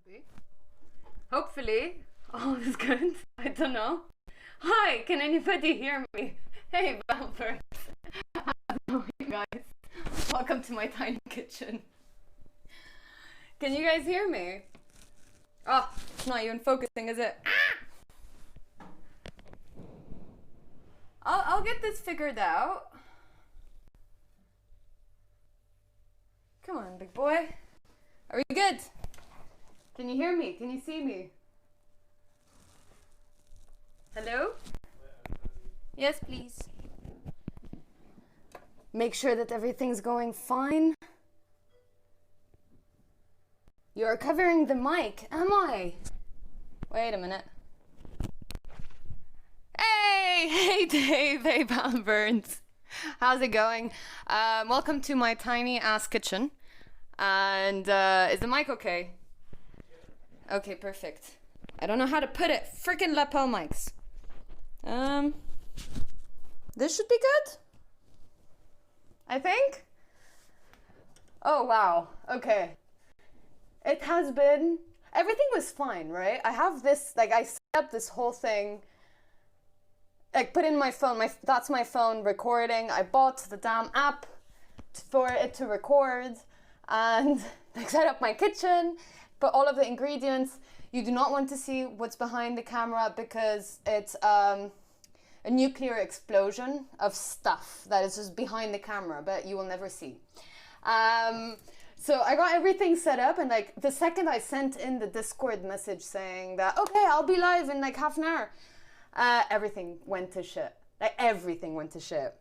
should be. Hopefully, all is good. I don't know. Hi, can anybody hear me? Hey, Valbert. How are you guys? Welcome to my tiny kitchen. Can you guys hear me? Oh, it's not even focusing, is it? I'll get this figured out. Come on, big boy. Are we good? Can you hear me? Can you see me? Hello? Yes, please. Make sure that everything's going fine. You're covering the mic, am I? Wait a minute. Hey Dave, hey Pam Burns. How's it going? Welcome to my tiny ass kitchen. And is the mic okay? Okay, perfect. I don't know how to put it. Freaking lapel mics. This should be good, I think. Oh wow, okay. It has been, everything was fine, right? I have this, like I set up this whole thing, like put in my phone, that's my phone recording. I bought the damn app for it to record and I set up my kitchen, put all of the ingredients. You do not want to see what's behind the camera because it's a nuclear explosion of stuff that is just behind the camera, but you will never see. So I got everything set up, and like the second I sent in the Discord message saying that, okay, I'll be live in like half an hour, everything went to shit. Like everything went to shit.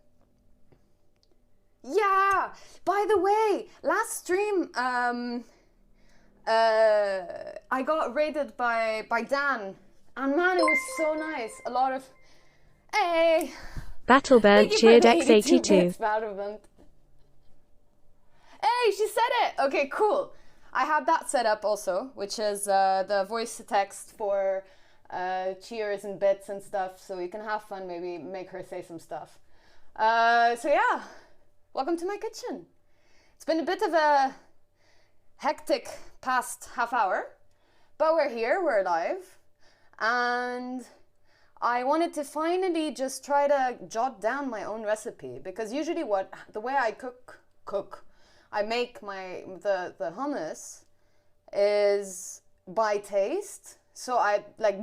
Yeah, by the way, last stream, I got raided by Dan, and man, it was so nice. A lot of, hey, Battlebird cheered X82. Hey, she said it! Okay, cool. I had that set up also, which is the voice to text for cheers and bits and stuff, so you can have fun, maybe make her say some stuff. So yeah, welcome to my kitchen. It's been a bit of a hectic past half hour, but we're here, we're live, and I wanted to finally just try to jot down my own recipe, because usually the way I I make the hummus is by taste. So I like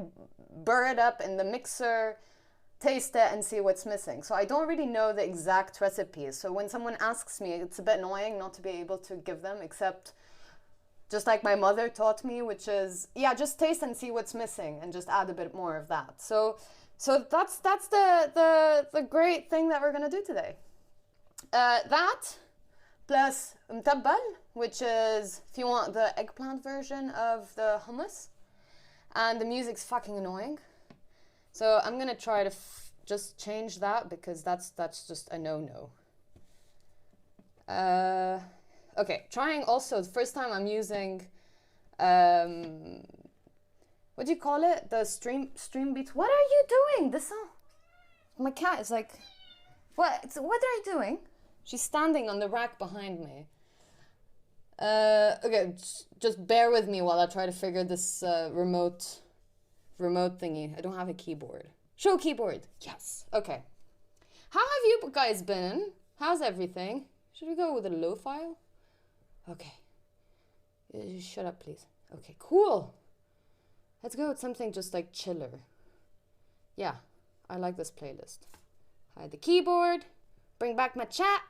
burr it up in the mixer, taste it and see what's missing. So I don't really know the exact recipe. So when someone asks me, it's a bit annoying not to be able to give them, except just like my mother taught me, which is, yeah, just taste and see what's missing and just add a bit more of that. So that's the great thing that we're gonna do today. That plus Moutabbal, which is, if you want, the eggplant version of the hummus. And the music's fucking annoying. So I'm gonna try to just change that, because that's just a no-no. Okay, trying also, the first time I'm using, what do you call it? The stream beats. What are you doing? My cat is like, what are you doing? She's standing on the rack behind me. Okay, just bear with me while I try to figure this remote thingy. I don't have a keyboard. Show keyboard. Yes. Okay. How have you guys been? How's everything? Should we go with a low file? Okay. Shut up, please. Okay, cool. Let's go with something just like chiller. Yeah, I like this playlist. Hide the keyboard. Bring back my chat.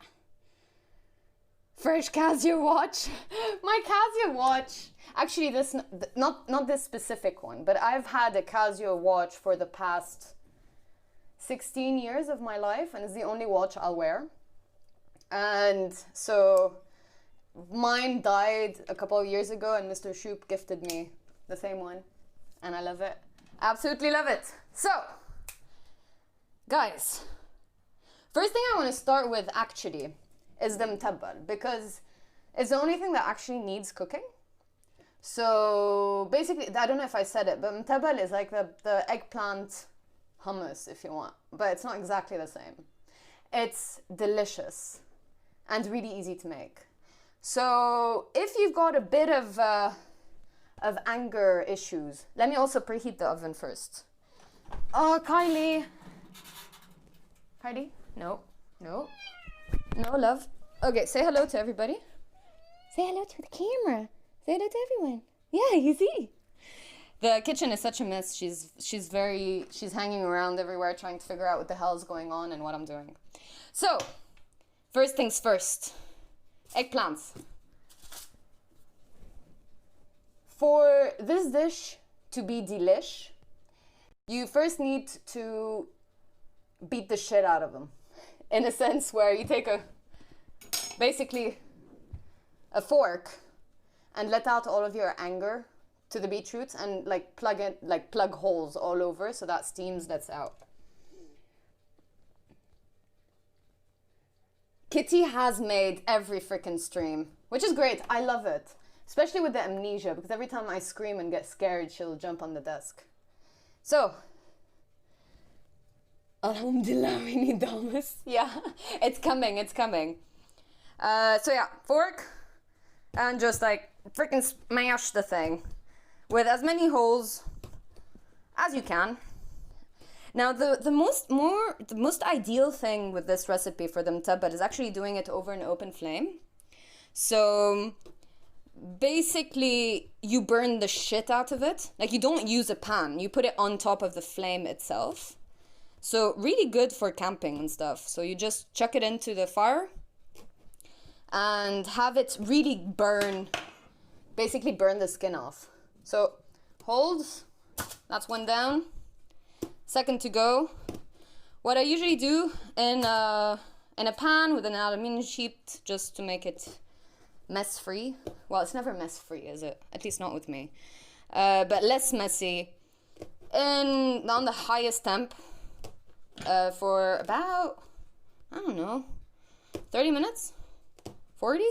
Fresh Casio watch. My Casio watch. Actually, this not this specific one, but I've had a Casio watch for the past 16 years of my life, and it's the only watch I'll wear. And so mine died a couple of years ago, and Mr. Shoop gifted me the same one, and I love it. Absolutely love it. So, guys, first thing I want to start with actually is the Moutabbal, because it's the only thing that actually needs cooking. So basically, I don't know if I said it, but Moutabbal is like the eggplant hummus, if you want, but it's not exactly the same. It's delicious and really easy to make. So if you've got a bit of of anger issues. Let me also preheat the oven first. Oh, Kylie. Kylie? No. No. No, love. Okay, say hello to everybody. Say hello to the camera. Say hello to everyone. Yeah, you see. The kitchen is such a mess. She's hanging around everywhere trying to figure out what the hell is going on and what I'm doing. So, first things first. Eggplants. For this dish to be delish, you first need to beat the shit out of them. In a sense where you take basically a fork and let out all of your anger to the beetroot and plug holes all over so that steams lets out. Kitty has made every freaking stream, which is great. I love it. Especially with the amnesia, because every time I scream and get scared, she'll jump on the desk. So, Alhamdulillah, we need hummus. Yeah, it's coming, it's coming. So yeah, fork, and just like freaking smash the thing with as many holes as you can. Now, the most ideal thing with this recipe for the moutabbal is actually doing it over an open flame. So basically, you burn the shit out of it. Like, you don't use a pan. You put it on top of the flame itself. So really good for camping and stuff. So you just chuck it into the fire and have it really basically burn the skin off. So hold, that's one down. Second to go. What I usually do in a pan with an aluminium sheet, just to make it mess-free. Well, it's never mess-free, is it? At least not with me. But less messy. On the highest temp for about, I don't know, 30 minutes? 40?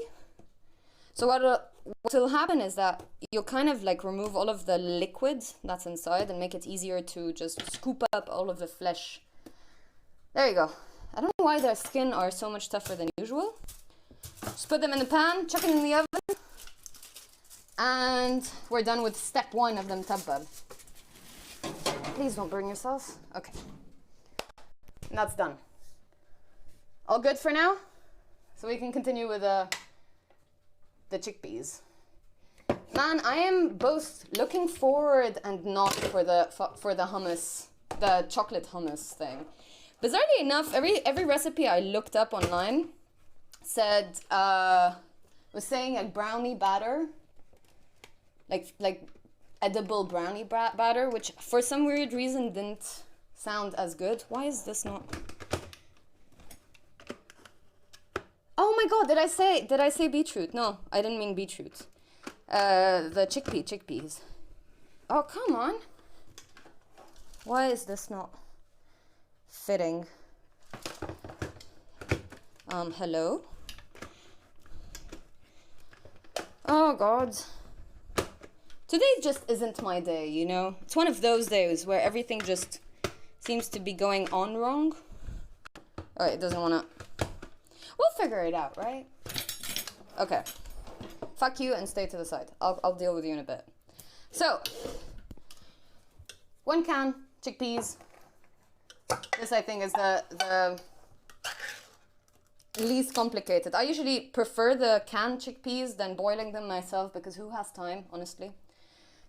So what will happen is that you'll kind of like remove all of the liquid that's inside and make it easier to just scoop up all of the flesh. There you go. I don't know why their skin are so much tougher than usual. Just put them in the pan, chuck it in the oven, and we're done with step one of the moutabbal. Please don't burn yourself. Okay. And that's done. All good for now? So we can continue with the chickpeas. Man, I am both looking forward and not for the hummus, the chocolate hummus thing. Bizarrely enough, every recipe I looked up online was saying like brownie batter, like edible brownie batter, which for some weird reason didn't sound as good. Why is this not? Oh my god, did I say beetroot? No, I didn't mean beetroot. The chickpeas. Oh, come on. Why is this not fitting? Hello? Oh god. Today just isn't my day, you know? It's one of those days where everything just seems to be going on wrong. Oh, it doesn't wanna... We'll figure it out, right? Okay. Fuck you and stay to the side. I'll deal with you in a bit. So, 1 can chickpeas. This I think is the least complicated. I usually prefer the canned chickpeas than boiling them myself because who has time, honestly?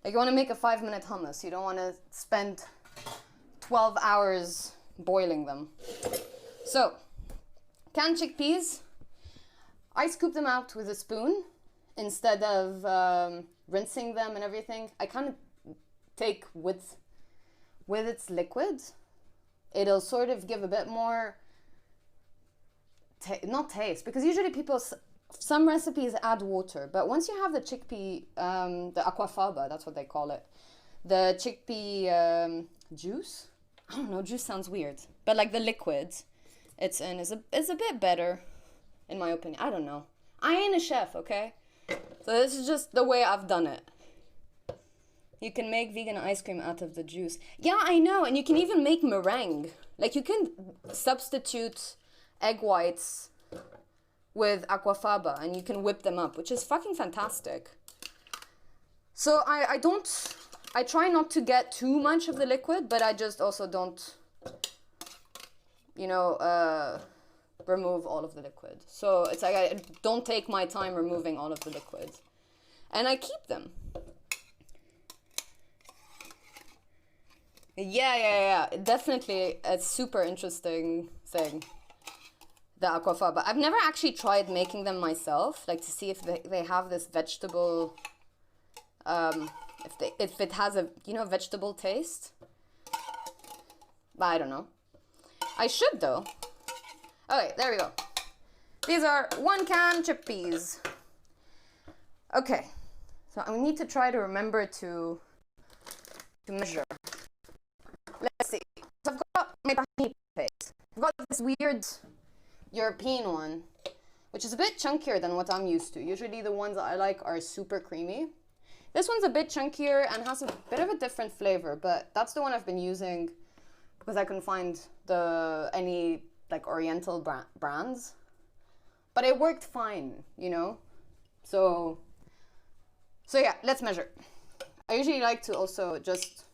Like, you want to make a 5-minute hummus. You don't want to spend 12 hours boiling them. So, canned chickpeas, I scoop them out with a spoon instead of rinsing them and everything. I kind of take with its liquid. It'll sort of give a bit more, not taste, because usually some recipes add water, but once you have the chickpea, the aquafaba, that's what they call it, the chickpea juice, I don't know, juice sounds weird, but like the liquid it's in is a bit better, in my opinion. I don't know. I ain't a chef, okay? So this is just the way I've done it. You can make vegan ice cream out of the juice. Yeah, I know, and you can even make meringue. Like, you can substitute egg whites with aquafaba, and you can whip them up, which is fucking fantastic. So I try not to get too much of the liquid, but I just also don't, you know, remove all of the liquid. So it's like I don't take my time removing all of the liquid. And I keep them. Yeah. Definitely a super interesting thing, the aquafaba. But I've never actually tried making them myself, like to see if they have this vegetable, if it has a, you know, vegetable taste. But I don't know. I should though. Okay, there we go. These are 1 can chickpeas. Okay, so I need to try to remember to measure. Let's see. So I've got my tahini paste. I've got this weird European one, which is a bit chunkier than what I'm used to. Usually the ones that I like are super creamy. This one's a bit chunkier and has a bit of a different flavor, but that's the one I've been using because I couldn't find any like Oriental brands. But it worked fine, you know? So yeah, let's measure. I usually like to also just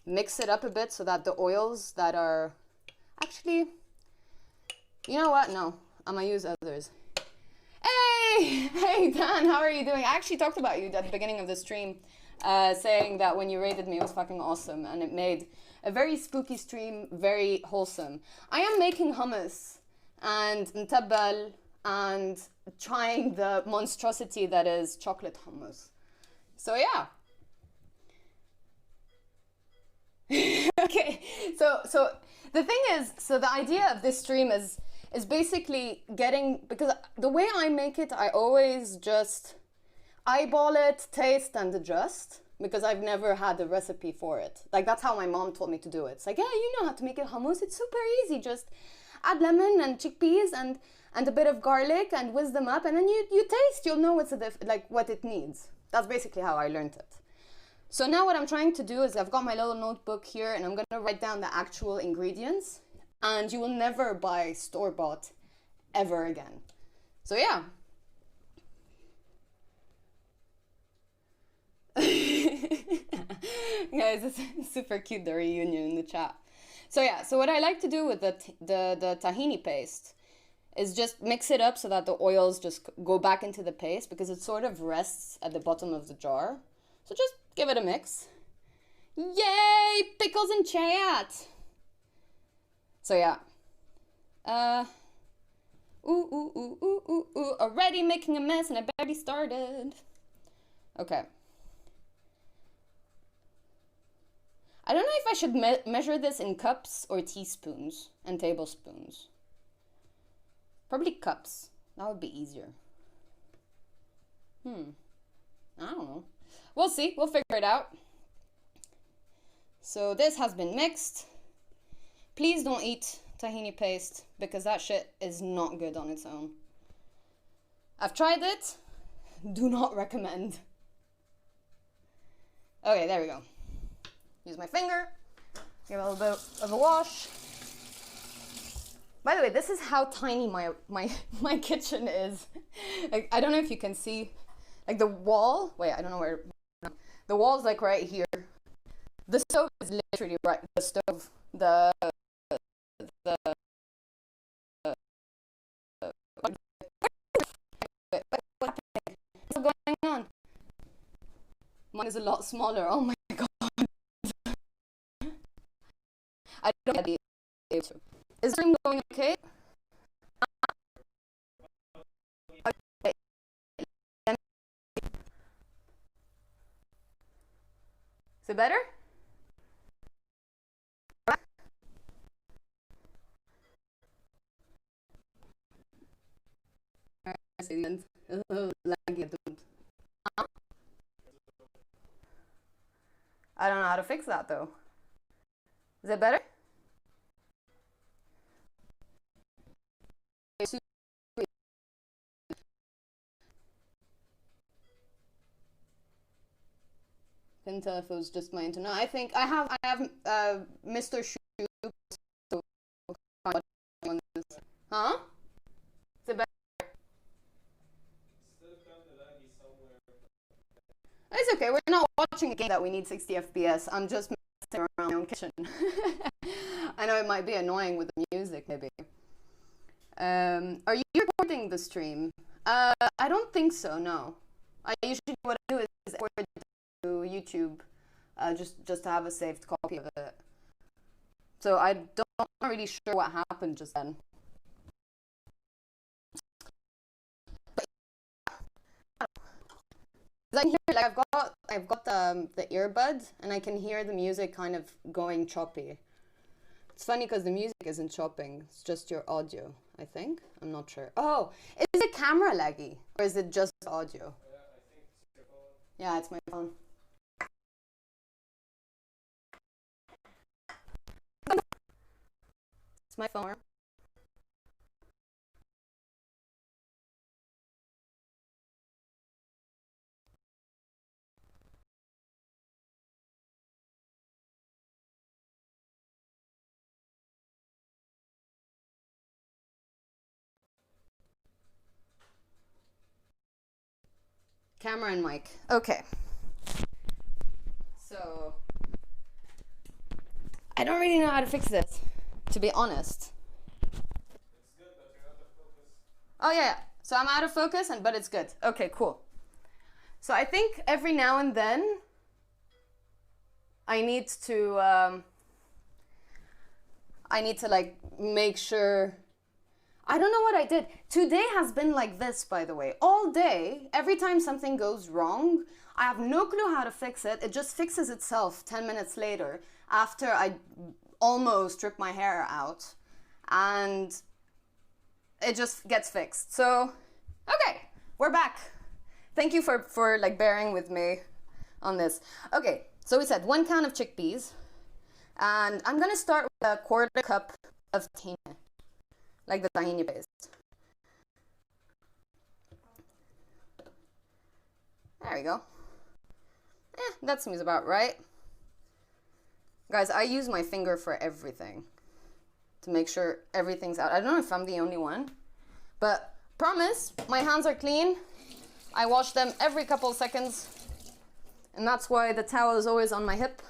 mix it up a bit so that the oils that are actually, you know what? No, I'm gonna use others. Hey Dan, how are you doing? I actually talked about you at the beginning of the stream, saying that when you rated me it was fucking awesome and it made a very spooky stream very wholesome. I am making hummus and moutabbal and trying the monstrosity that is chocolate hummus. So yeah. Okay, so the thing is, so the idea of this stream is basically getting, because the way I make it, I always just eyeball it, taste and adjust, because I've never had a recipe for it. Like that's how my mom told me to do it. It's like, yeah, you know how to make it hummus, it's super easy, just add lemon and chickpeas and a bit of garlic and whiz them up, and then you taste, you'll know what's what it needs. That's basically how I learned it. So now what I'm trying to do is I've got my little notebook here and I'm going to write down the actual ingredients, and you will never buy store-bought ever again. So yeah. Guys, it's super cute, the reunion in the chat. So yeah, so what I like to do with the tahini paste is just mix it up so that the oils just go back into the paste, because it sort of rests at the bottom of the jar. So just give it a mix. Yay, pickles in chat. So yeah. Already making a mess and I barely started. Okay. I don't know if I should measure this in cups or teaspoons and tablespoons. Probably cups. That would be easier. I don't know. We'll see. We'll figure it out. So this has been mixed. Please don't eat tahini paste because that shit is not good on its own. I've tried it. Do not recommend. Okay, there we go. Use my finger. Give it a little bit of a wash. By the way, this is how tiny my kitchen is. Like, I don't know if you can see, like the wall. Wait, I don't know where. The wall's like right here. The stove is literally right. The stove. What's going on? Mine is a lot smaller. Oh my god. I don't know. Is the stream going okay? Okay. Is it better? I don't know how to fix that though. Is it better? Couldn't tell if it was just my internet. I think I have Mr. Shoe. Huh? Is it better? It's okay. We're not watching a game that we need 60 FPS. I'm just messing around in my own kitchen. I know it might be annoying with the music, maybe. Are you recording the stream? I don't think so, no. I usually, what I do is export it to YouTube, just to have a saved copy of it. So I'm not really sure what happened just then. I can hear, like, I've got the earbud, and I can hear the music kind of going choppy. It's funny because the music isn't chopping, it's just your audio, I think. I'm not sure. Oh, is it camera laggy, or is it just audio? Yeah, I think it's your phone. Yeah, it's my phone. It's my phone. Camera and mic. Okay. So, I don't really know how to fix this, to be honest. It's good, but you're out of focus. Oh yeah, so I'm out of focus, but it's good. Okay, cool. So I think every now and then I need to like make sure. I don't know what I did. Today has been like this, by the way. All day, every time something goes wrong, I have no clue how to fix it. It just fixes itself 10 minutes later after I almost rip my hair out. And it just gets fixed. So, okay, we're back. Thank you for like bearing with me on this. Okay, so we said 1 can of chickpeas. And I'm gonna start with a 1/4 cup of tahini. Like the tahini paste. There we go. That seems about right. Guys, I use my finger for everything to make sure everything's out. I don't know if I'm the only one, but promise, my hands are clean. I wash them every couple of seconds, and that's why the towel is always on my hip.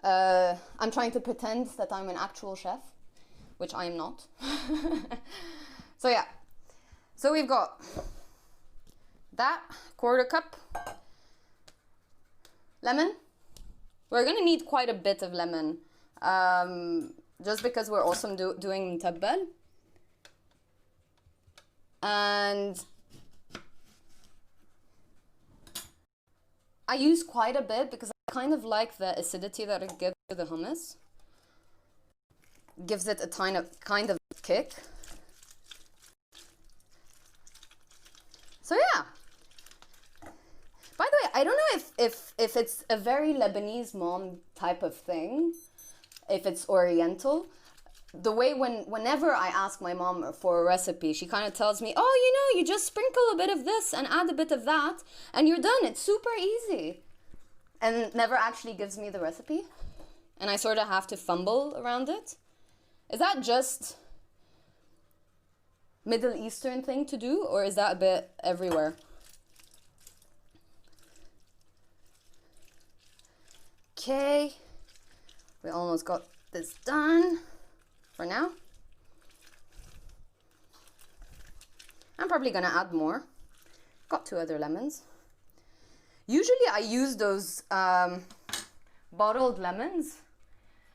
I'm trying to pretend that I'm an actual chef, which I am not. So yeah, so we've got that 1/4 cup lemon. We're gonna need quite a bit of lemon, just because we're also doing Moutabbal. And I use quite a bit because I kind of like the acidity that it gives to the hummus. Gives it a kind of kick. So yeah. By the way, I don't know if it's a very Lebanese mom type of thing, if it's Oriental. The way whenever I ask my mom for a recipe, she kind of tells me, oh, you just sprinkle a bit of this and add a bit of that, and you're done. It's super easy. And never actually gives me the recipe. And I sort of have to fumble around it. Is that just Middle Eastern thing to do, or is that a bit everywhere? Okay, we almost got this done for now. I'm probably gonna add more. Got 2 other lemons. Usually I use those bottled lemons,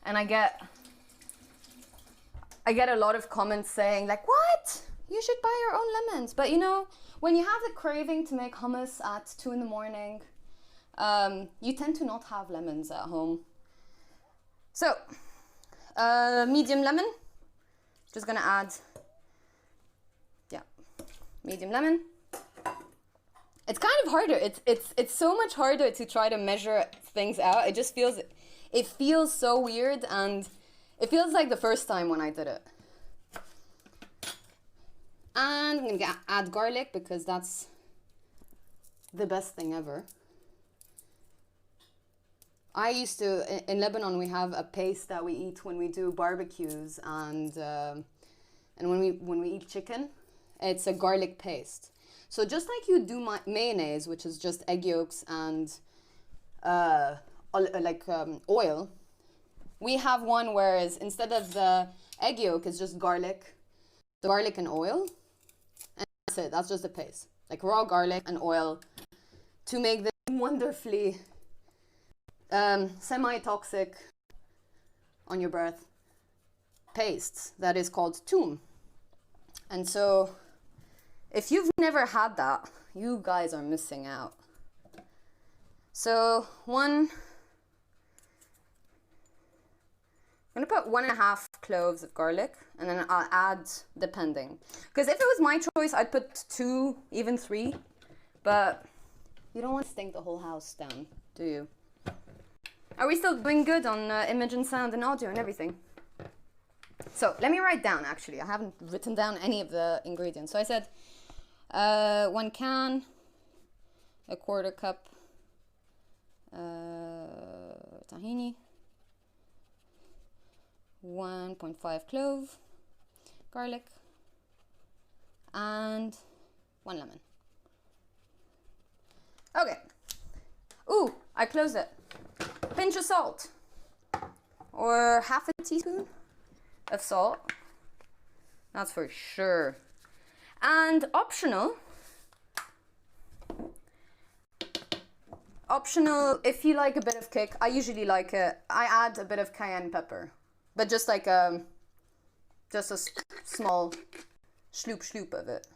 and I get a lot of comments saying like, what? You should buy your own lemons. But when you have the craving to make hummus at 2 in the morning, you tend to not have lemons at home. So, medium lemon. Just gonna add, medium lemon. It's kind of harder. It's so much harder to try to measure things out. It just feels so weird, and it feels like the first time when I did it. And I'm gonna add garlic because that's the best thing ever. I used to, in Lebanon, we have a paste that we eat when we do barbecues and when we eat chicken. It's a garlic paste. So just like you do mayonnaise, which is just egg yolks and oil, we have one whereas instead of the egg yolk, it's just garlic, the garlic and oil, and that's it. That's just the paste, like raw garlic and oil, to make this wonderfully semi-toxic on your breath paste that is called toom. And so if you've never had that, you guys are missing out. So I'm gonna put 1.5 cloves of garlic, and then I'll add depending. Because if it was my choice, I'd put 2, even 3, but you don't want to stink the whole house down, do you? Are we still doing good on image and sound and audio and everything? So let me write down, actually. I haven't written down any of the ingredients. So I said 1 can, 1/4 cup tahini, 1.5 clove garlic, and 1 lemon. Okay. Ooh, I closed it. Pinch of salt, or 1/2 teaspoon of salt. That's for sure. And optional if you like a bit of kick. I usually like it. I add a bit of cayenne pepper, but just like just a small sloop of it.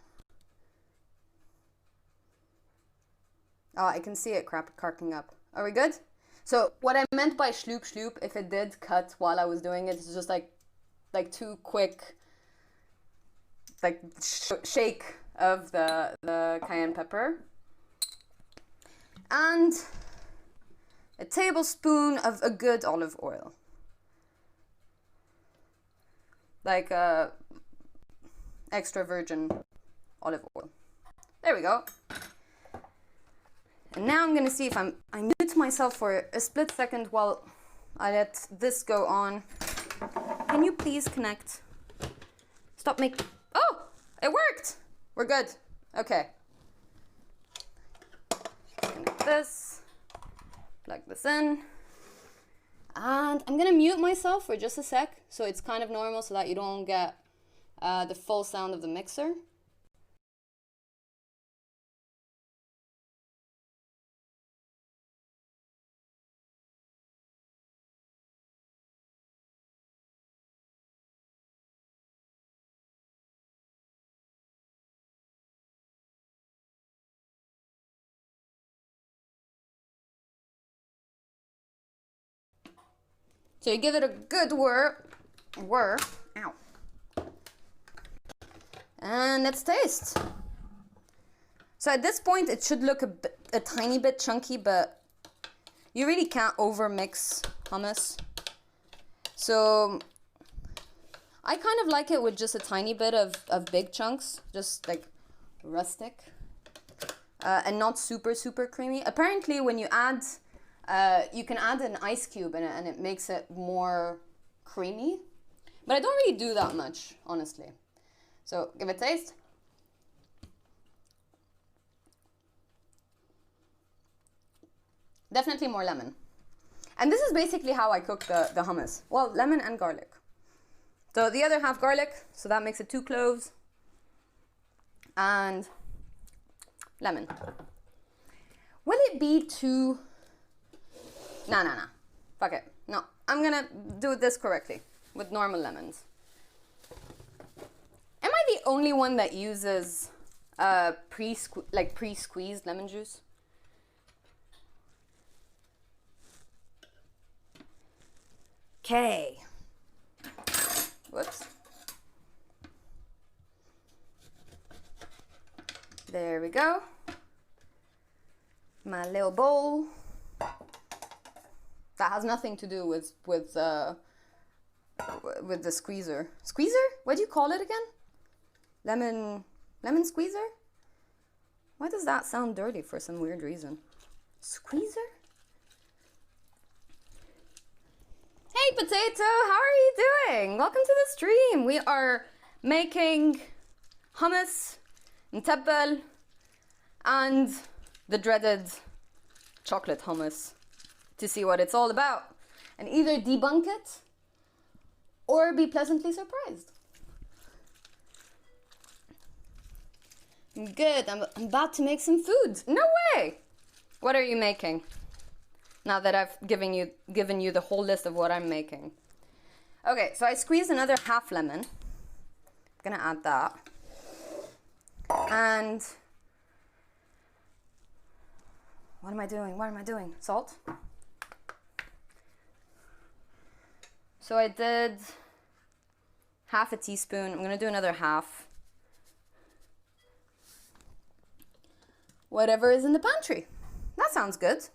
Oh, I can see it cracking up. Are we good? So what I meant by sloop, if it did cut while I was doing it, it's just like 2 quick shake of the cayenne pepper, and a tablespoon of a good olive oil, like extra virgin olive oil. There we go. And now I'm gonna see if I mute myself for a split second while I let this go on. Can you please connect? Stop making. Oh, it worked. We're good. Okay. Connect this. Plug this in. And I'm gonna mute myself for just a sec, so it's kind of normal, so that you don't get the full sound of the mixer. So you give it a good whir, ow. And let's taste. So at this point, it should look a tiny bit chunky, but you really can't overmix hummus. So I kind of like it with just a tiny bit of big chunks, just like rustic, and not super creamy. Apparently, when you add you can add an ice cube in it and it makes it more creamy. But I don't really do that much, honestly. So give it a taste. Definitely more lemon. And this is basically how I cook the hummus. Well, lemon and garlic. So the other half garlic, so that makes it 2 cloves. And lemon. Will it be too... Nah. Fuck it. No, I'm gonna do this correctly with normal lemons. Am I the only one that uses pre-squeezed lemon juice? Okay. Whoops. There we go. My little bowl. That has nothing to do with the squeezer. Squeezer? What do you call it again? Lemon squeezer? Why does that sound dirty for some weird reason? Squeezer? Hey Potato, how are you doing? Welcome to the stream. We are making hummus, moutabbal, and the dreaded chocolate hummus to see what it's all about and either debunk it or be pleasantly surprised. Good, I'm about to make some food. No way! What are you making? Now that I've given you the whole list of what I'm making. Okay, so I squeezed another half lemon. I'm gonna add that. And what am I doing? Salt. So I did half a teaspoon. I'm gonna do another half. Whatever is in the pantry. That sounds good.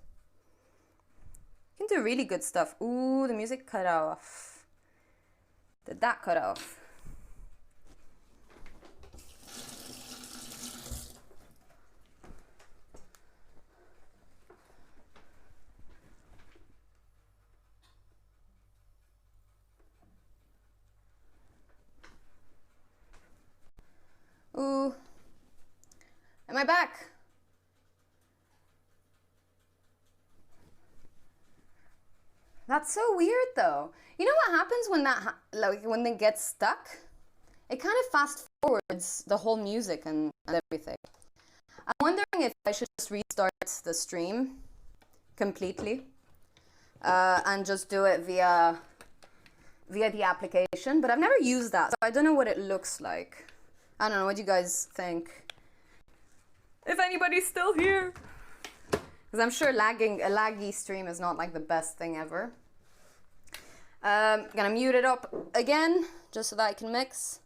You can do really good stuff. Ooh, the music cut off. Did that cut off? Ooh. Am I back? That's so weird though. You know what happens when when they get stuck? It kind of fast forwards the whole music and everything. I'm wondering if I should just restart the stream completely and just do it via the application, but I've never used that, so I don't know what it looks like. I don't know, what do you guys think? If anybody's still here. Because I'm sure a laggy stream is not like the best thing ever. Gonna mute it up again, just so that I can mix.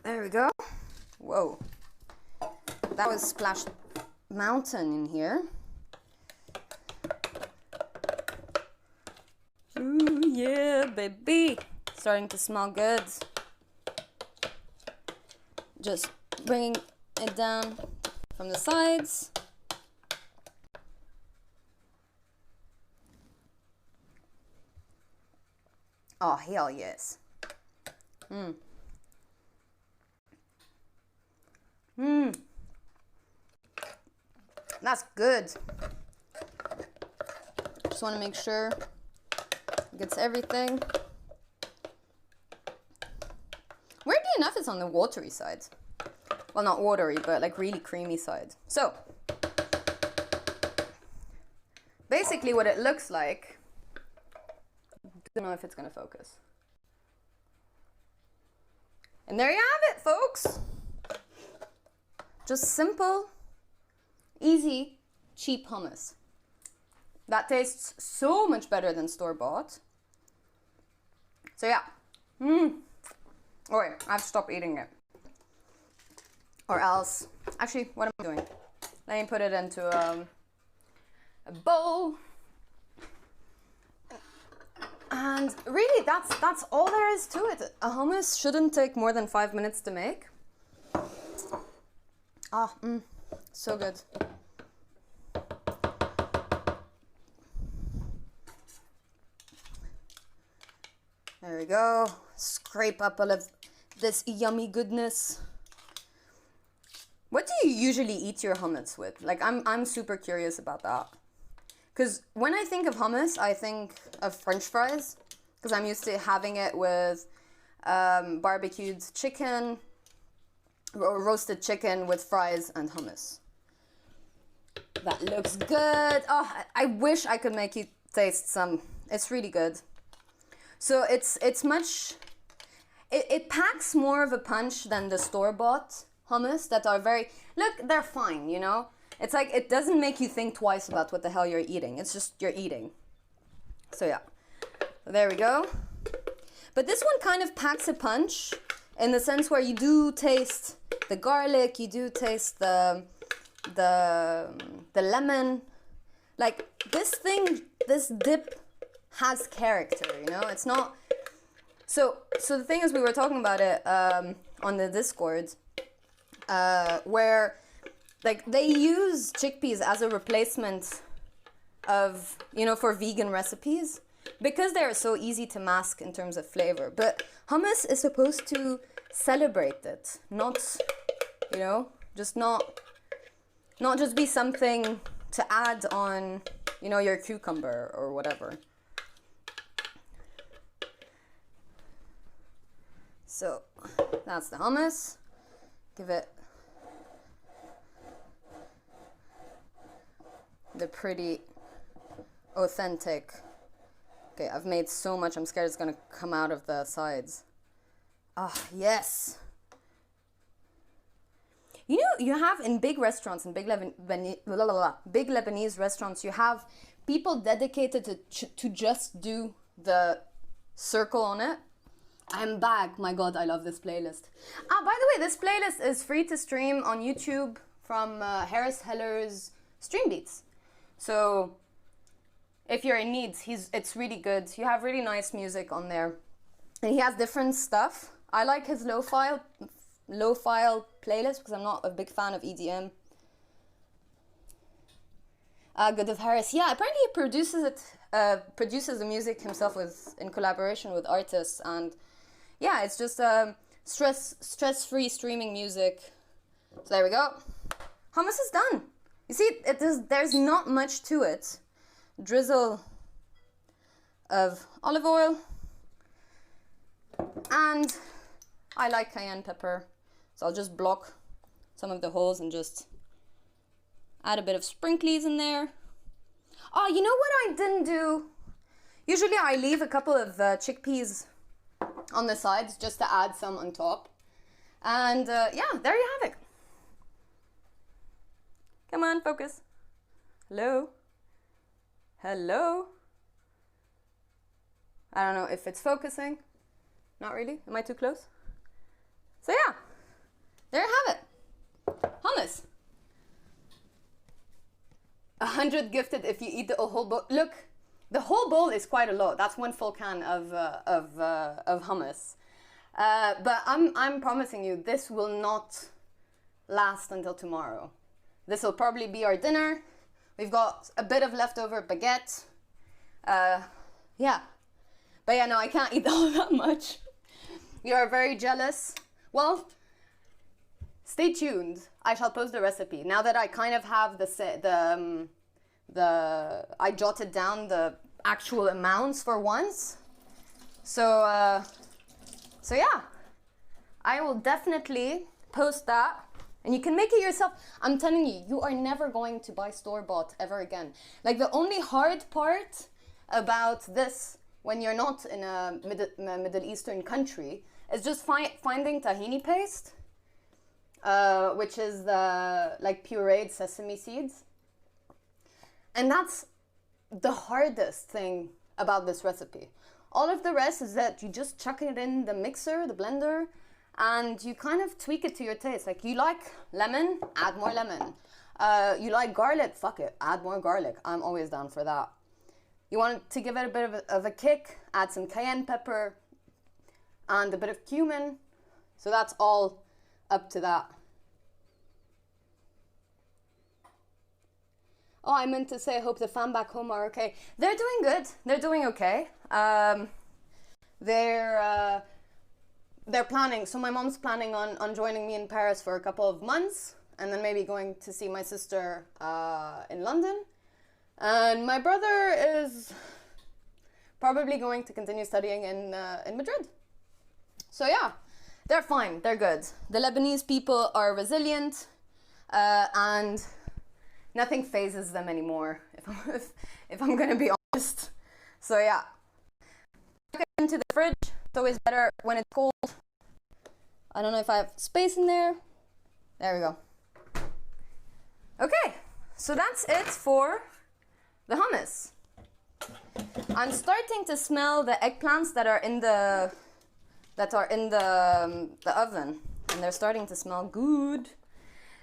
There we go. Whoa. That was Splash Mountain in here. Ooh, yeah, baby. Starting to smell good. Just bringing it down from the sides. Oh, hell yes. That's good. Just want to make sure it gets everything. Weirdly enough, it's on the watery side. Well, not watery, but like really creamy side. So, basically what it looks like, I don't know if it's going to focus. And there you have it, folks. Just simple, easy, cheap hummus. That tastes so much better than store-bought. So yeah. Oh wait, I have to stop eating it. Or else, actually, what am I doing? Let me put it into a bowl. And really, that's all there is to it. A hummus shouldn't take more than 5 minutes to make. Ah, so good. There we go. Scrape up all of this yummy goodness. What do you usually eat your hummus with? Like, I'm super curious about that. Because when I think of hummus, I think of French fries. Because I'm used to having it with barbecued chicken, or roasted chicken with fries and hummus. That looks good. Oh, I wish I could make you taste some. It's really good. So it's much, it packs more of a punch than the store-bought hummus that are very, look, they're fine, you know? It's like, it doesn't make you think twice about what the hell you're eating. It's just, you're eating. So yeah, there we go. But this one kind of packs a punch in the sense where you do taste the garlic, you do taste the lemon. Like this thing, this dip has character, you know? It's not... So the thing is, we were talking about it on the Discord, where like they use chickpeas as a replacement of, you know, for vegan recipes because they're so easy to mask in terms of flavor. But hummus is supposed to celebrate it, not, you know, just not just be something to add on, you know, your cucumber or whatever. So that's the hummus. Give it the pretty authentic. Okay, I've made so much, I'm scared it's gonna come out of the sides. Ah, yes. You know, you have in big restaurants, in big Lebanese restaurants, you have people dedicated to just do the circle on it. I'm back. My God, I love this playlist. Ah, by the way, this playlist is free to stream on YouTube from Harris Heller's Stream Beats. So if you're in need, it's really good. You have really nice music on there. And he has different stuff. I like his lo-fi playlist because I'm not a big fan of EDM. Good with Harris. Yeah, apparently he produces the music himself in collaboration with artists, and yeah, it's just stress-free streaming music. So there we go. Hummus is done. You see, there's not much to it. Drizzle of olive oil, and I like cayenne pepper, so I'll just block some of the holes and just add a bit of sprinklies in there. Oh, you know what I didn't do? Usually I leave a couple of chickpeas on the sides just to add some on top. And yeah, there you have it. Come on, focus. Hello? Hello? I don't know if it's focusing. Not really. Am I too close? So yeah, there you have it. Hummus. 100 gifted if you eat the whole bowl. Look, the whole bowl is quite a lot. That's one full can of hummus. But I'm promising you, this will not last until tomorrow. This will probably be our dinner. We've got a bit of leftover baguette. Yeah. But yeah, no, I can't eat all that much. You are very jealous. Well, stay tuned. I shall post the recipe. Now that I kind of have I jotted down the actual amounts for once. So yeah, I will definitely post that. And you can make it yourself. I'm telling you, you are never going to buy store-bought ever again. Like, the only hard part about this, when you're not in a Middle Eastern country, is just finding tahini paste, which is like pureed sesame seeds. And that's the hardest thing about this recipe. All of the rest is that you just chuck it in the mixer, the blender, and you kind of tweak it to your taste. Like, you like lemon, add more lemon. You like garlic, fuck it, add more garlic. I'm always down for that. You want to give it a bit of a kick, add some cayenne pepper and a bit of cumin. So that's all up to that. Oh, I meant to say, I hope the fam back home are okay. They're doing good. They're doing okay. They're planning. So my mom's planning on joining me in Paris for a couple of months, and then maybe going to see my sister in London. And my brother is probably going to continue studying in Madrid. So yeah, they're fine. They're good. The Lebanese people are resilient, and nothing phases them anymore, if I'm gonna be honest. So yeah, back into the fridge. It's always better when it's cold. I don't know if I have space in there. There we go. Okay, so that's it for the hummus. I'm starting to smell the eggplants that are in the oven, and they're starting to smell good.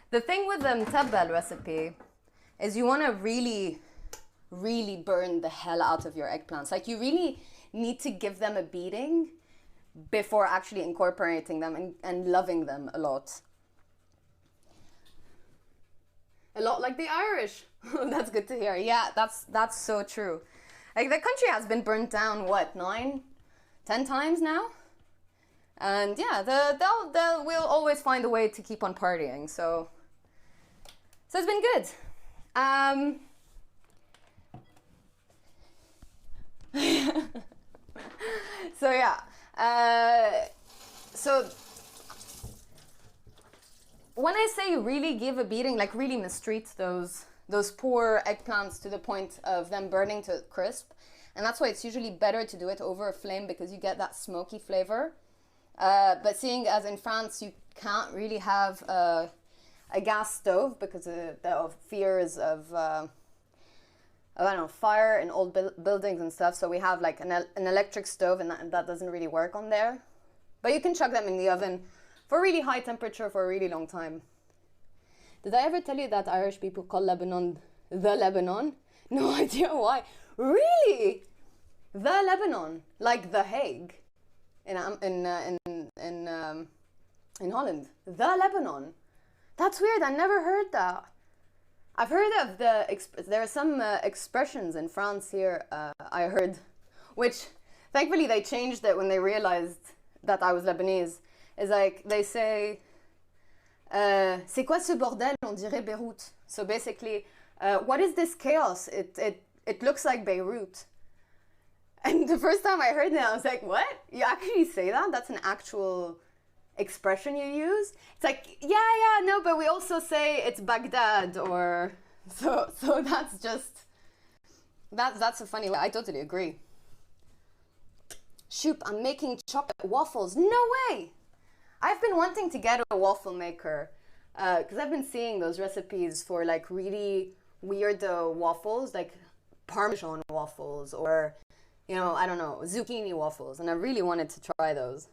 The thing with the Moutabbal recipe is you want to really, really burn the hell out of your eggplants. Like you really need to give them a beating before actually incorporating them and loving them a lot. A lot like the Irish. That's good to hear. Yeah, that's so true. Like the country has been burnt down, what, 9, 10 times now? And yeah, we'll always find a way to keep on partying. So it's been good. So yeah. So when I say really give a beating, like really mistreat those poor eggplants to the point of them burning to a crisp, and that's why it's usually better to do it over a flame because you get that smoky flavor. But seeing as in France you can't really have a gas stove because of fears of I don't know, fire in old buildings and stuff, so we have like an electric stove, and that doesn't really work on there. But you can chuck them in the oven for really high temperature for a really long time. Did I ever tell you that Irish people call Lebanon the Lebanon? No idea why. Really? The Lebanon, like The Hague in Holland. The Lebanon. That's weird. I never heard that. I've heard of there are some expressions in France here, I heard, which thankfully they changed it when they realized that I was Lebanese. It's like, they say, c'est quoi ce bordel? On dirait Beirut. So basically, what is this chaos? It looks like Beirut. And the first time I heard that, I was like, what? You actually say that? That's an actual expression you use? It's like, yeah, no, but we also say it's Baghdad, or so that's just that's a funny way. I totally agree. Shoop, I'm making chocolate waffles. No way! I've been wanting to get a waffle maker because I've been seeing those recipes for like really weird waffles, like Parmesan waffles, or I don't know, zucchini waffles, and I really wanted to try those.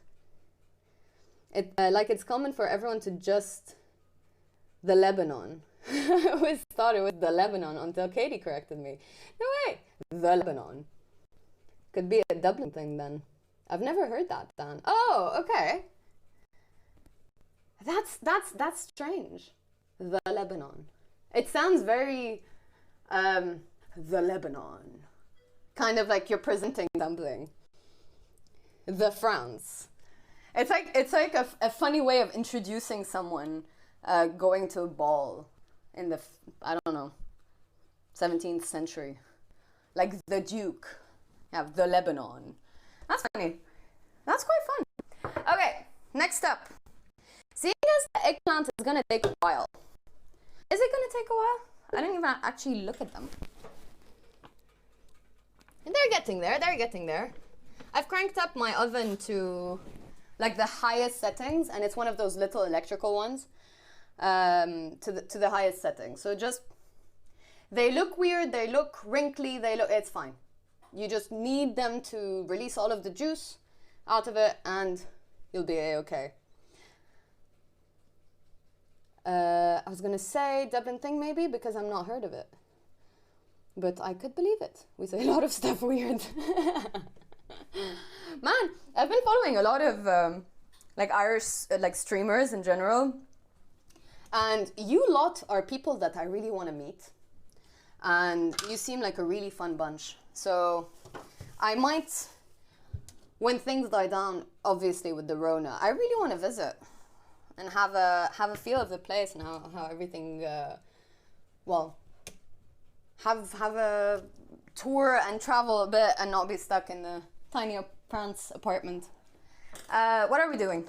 It's common for everyone to just the Lebanon. I always thought it was the Lebanon until Katie corrected me. No way, the Lebanon. Could be a Dublin thing then. I've never heard that, Dan. Oh, okay. That's strange. The Lebanon. It sounds very the Lebanon. Kind of like you're presenting something. The France. It's like a funny way of introducing someone going to a ball in the, I don't know, 17th century. Like the Duke. Yeah, the Lebanon. That's funny. That's quite fun. Okay, next up. Seeing as the eggplant is going to take a while. Is it going to take a while? I didn't even actually look at them. And they're getting there. I've cranked up my oven to like the highest settings, and it's one of those little electrical ones, to the highest settings. So just, they look weird, they look wrinkly, it's fine. You just need them to release all of the juice out of it, and you'll be a-okay. I was gonna say Dublin thing maybe, because I'm not heard of it. But I could believe it. We say a lot of stuff weird. Man, I've been following a lot of like Irish like streamers in general, and you lot are people that I really want to meet, and you seem like a really fun bunch. So I might, when things die down, obviously with the Rona, I really want to visit and have a feel of the place and how everything have a tour and travel a bit and not be stuck in the tiny France apartment. What are we doing?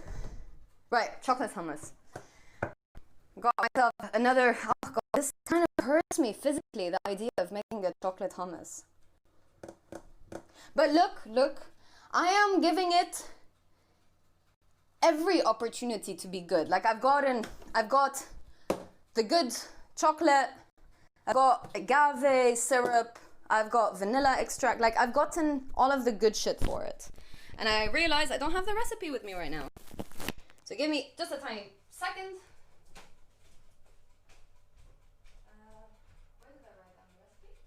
Right, chocolate hummus. Got myself another, oh god, this kind of hurts me physically, the idea of making a chocolate hummus. But look, I am giving it every opportunity to be good. Like I've got the good chocolate, I've got agave syrup, I've got vanilla extract, like I've gotten all of the good shit for it. And I realize I don't have the recipe with me right now. So give me just a tiny second. Where did I write down the recipe?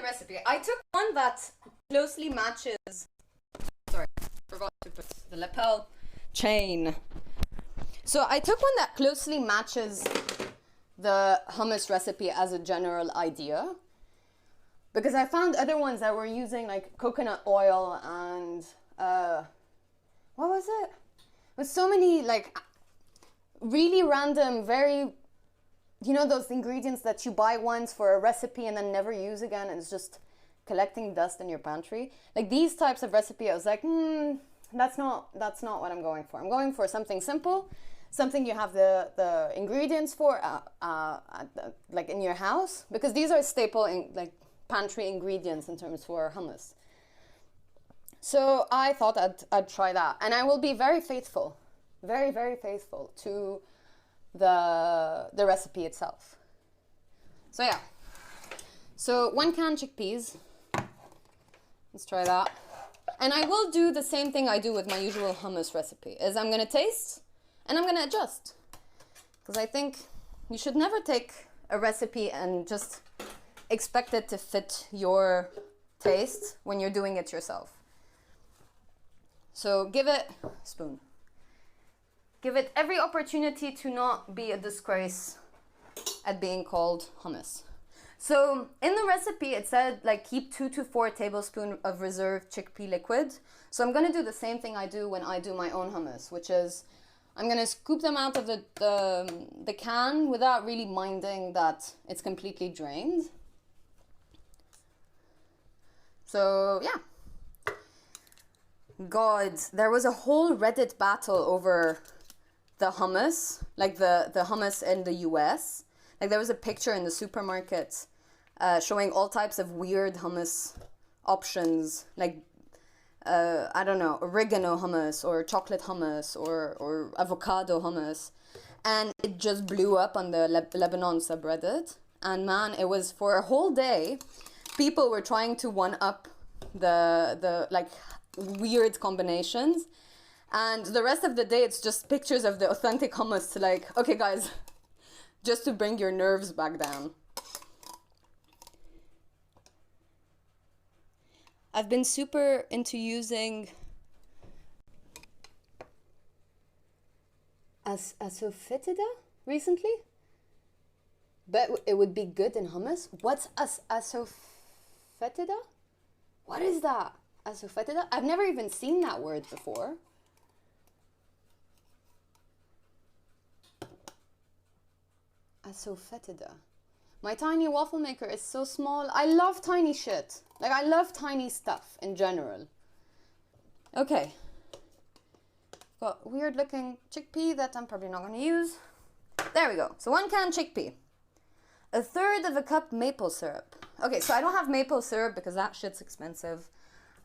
recipe. I took one that closely matches. Sorry, forgot to put the lapel chain. So I took one that closely matches the hummus recipe as a general idea, because I found other ones that were using like coconut oil and what was it? With so many like really random, very, you know, those ingredients that you buy once for a recipe and then never use again, and it's just collecting dust in your pantry. Like these types of recipe, I was like, that's not what I'm going for. I'm going for something simple, something you have the ingredients for like in your house, because these are staple in like pantry ingredients in terms for hummus. So I thought I'd try that, and I will be very faithful, very, very faithful to the recipe itself. So yeah, so 1 can chickpeas. Let's try that. And I will do the same thing I do with my usual hummus recipe, is I'm gonna taste and I'm gonna adjust, because I think you should never take a recipe and just expect it to fit your taste when you're doing it yourself. So give it every opportunity to not be a disgrace at being called hummus. So in the recipe it said like keep 2 to 4 tablespoons of reserved chickpea liquid. So I'm gonna do the same thing I do when I do my own hummus, which is I'm gonna scoop them out of the can without really minding that it's completely drained. So yeah. God, there was a whole Reddit battle over the hummus, like the hummus in the US. Like there was a picture in the supermarket showing all types of weird hummus options, like I don't know, oregano hummus or chocolate hummus or avocado hummus, and it just blew up on the Lebanon subreddit. And man, it was for a whole day, people were trying to one up the like weird combinations, and the rest of the day it's just pictures of the authentic hummus to like, okay guys, just to bring your nerves back down. I've been super into using asafoetida recently, but it would be good in hummus. What's asafoetida? What is that? Asafoetida? I've never even seen that word before. Asafoetida. My tiny waffle maker is so small. I love tiny shit. Like I love tiny stuff in general. Okay. Got weird looking chickpea that I'm probably not going to use. There we go. So 1 can chickpea. 1/3 cup maple syrup. Okay, so I don't have maple syrup because that shit's expensive.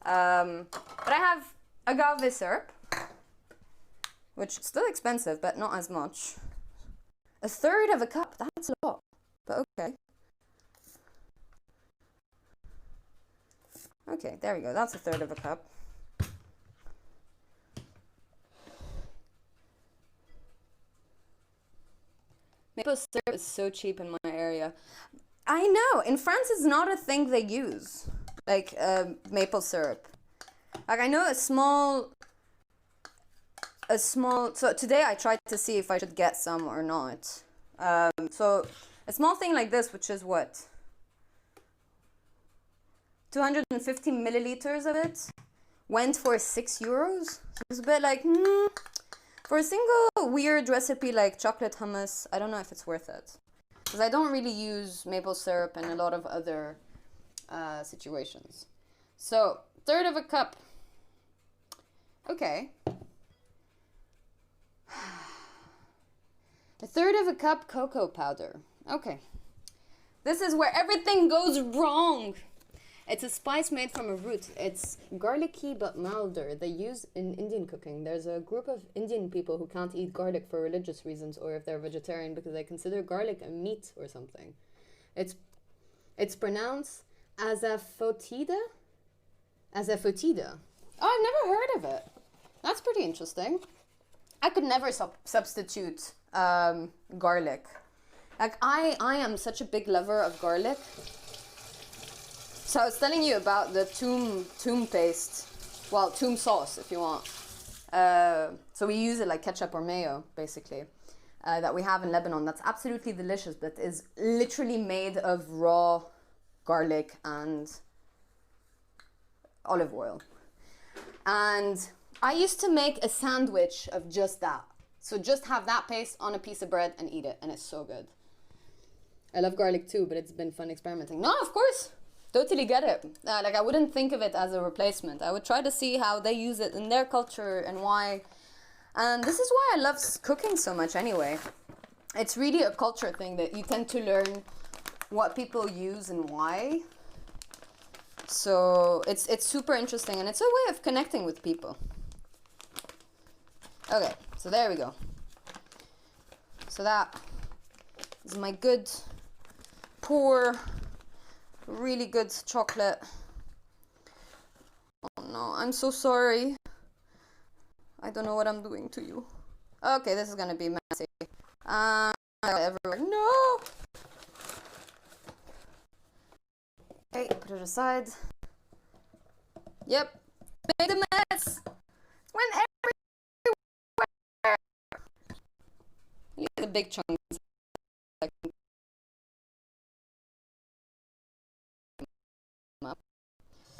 But I have agave syrup, which is still expensive, but not as much. 1/3 cup, that's a lot, but okay. Okay, there we go, that's 1/3 cup. Maple syrup is so cheap in my area. I know, in France it's not a thing they use, like maple syrup. Like I know a small, so today I tried to see if I should get some or not. So a small thing like this, which is what? 250 milliliters of it went for €6. So it's a bit like, for a single weird recipe like chocolate hummus, I don't know if it's worth it. Because I don't really use maple syrup in a lot of other situations. So 1/3 cup. Okay. 1/3 cup cocoa powder. Okay. This is where everything goes wrong. It's a spice made from a root. It's garlicky but milder. They use in Indian cooking. There's a group of Indian people who can't eat garlic for religious reasons, or if they're vegetarian because they consider garlic a meat or something. It's pronounced asafoetida. Asafoetida. Oh, I've never heard of it. That's pretty interesting. I could never substitute garlic. Like I am such a big lover of garlic. So I was telling you about the toom paste, well, toom sauce if you want. So we use it like ketchup or mayo, basically, that we have in Lebanon. That's absolutely delicious, but is literally made of raw garlic and olive oil. And I used to make a sandwich of just that. So just have that paste on a piece of bread and eat it, and it's so good. I love garlic too, but it's been fun experimenting. No, of course. Totally get it. Like, I wouldn't think of it as a replacement. I would try to see how they use it in their culture and why. And this is why I love cooking so much anyway. It's really a culture thing that you tend to learn what people use and why. So it's super interesting, and it's a way of connecting with people. Okay, so there we go. So that is my good, poor, really good chocolate. Oh no, I'm so sorry. I don't know what I'm doing to you. Okay, this is gonna be messy. Everywhere. No! Okay, put it aside. Yep, made a mess. Went everywhere. Leave the big chunks.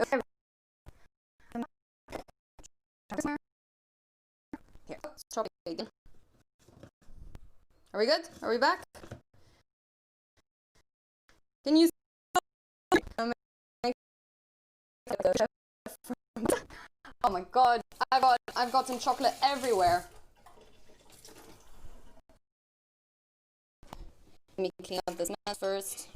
Okay. Here, let's chop it again. Are we good? Are we back? Can you? Oh my god, I've gotten chocolate everywhere. Let me clean up this mess first.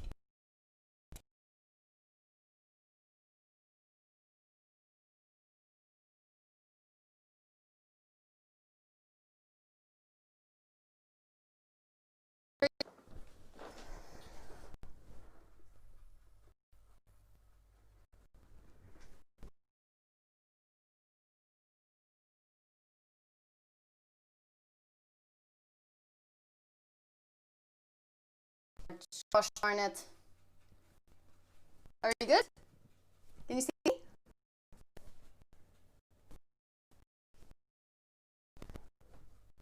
Gosh darn it. Are you good? Can you see me?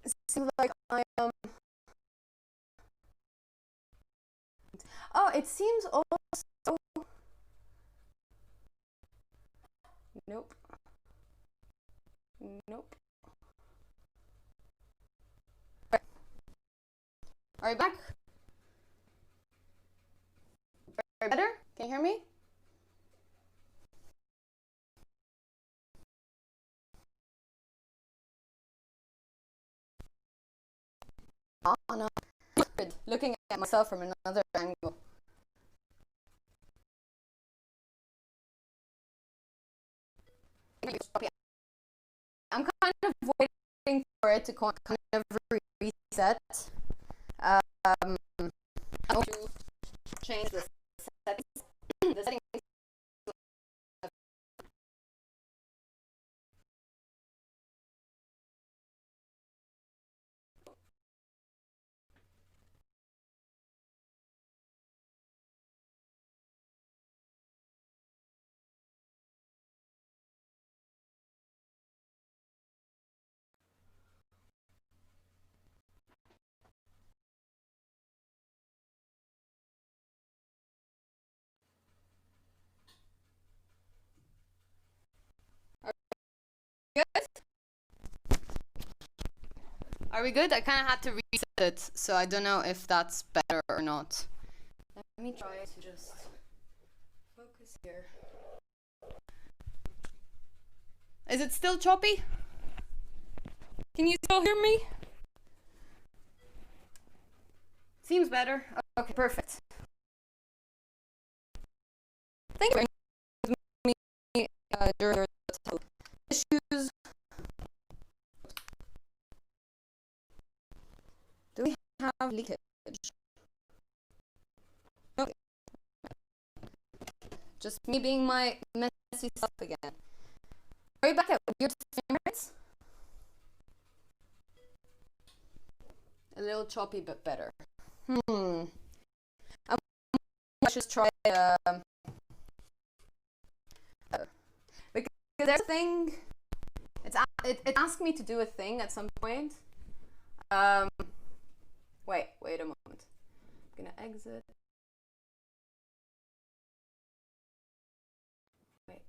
It seems like I am. Oh, it seems also. Nope. Nope. Are you back? Are you better? Can you hear me? Oh no. Looking at myself from another angle. I'm kind of waiting for it to kind of reset. I'm going to change the settings. The settings. Good? Are we good? I kind of had to reset it, so I don't know if that's better or not. Let me try to just focus here. Is it still choppy? Can you still hear me? Seems better. Okay, perfect. Thank you for me during the issues. Do we have leakage? Okay. Just me being my messy self again. Are you back at weird frame rates? A little choppy, but better. I should try because there's a thing. It asked me to do a thing at some point. Wait a moment. I'm gonna exit. Wait.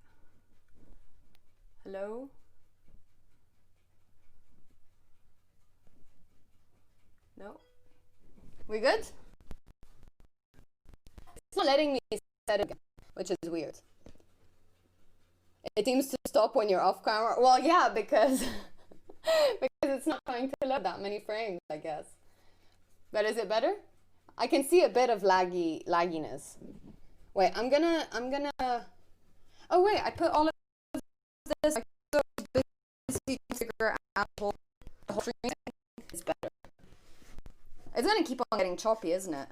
Hello? No? We good? It's not letting me set it again, which is weird. It seems to stop when you're off camera. Well, yeah, because it's not going to load that many frames, I guess. But is it better? I can see a bit of lagginess. Wait, I'm gonna. Oh wait, I put all of this. I'm so busy to figure out the whole stream. It's better. It's gonna keep on getting choppy, isn't it?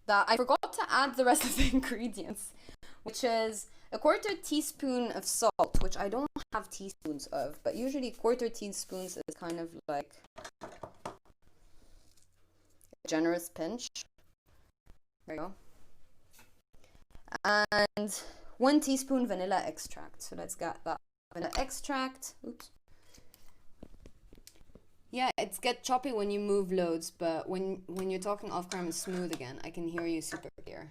That I forgot to add the rest of the ingredients, which is a 1/4 teaspoon of salt, which I don't have teaspoons of, but usually 1/4 teaspoons is kind of like a generous pinch. There you go. And 1 teaspoon vanilla extract. So let's get that vanilla extract. Oops. Yeah, it's get choppy when you move loads, but when you're talking off camera smooth again, I can hear you super clear.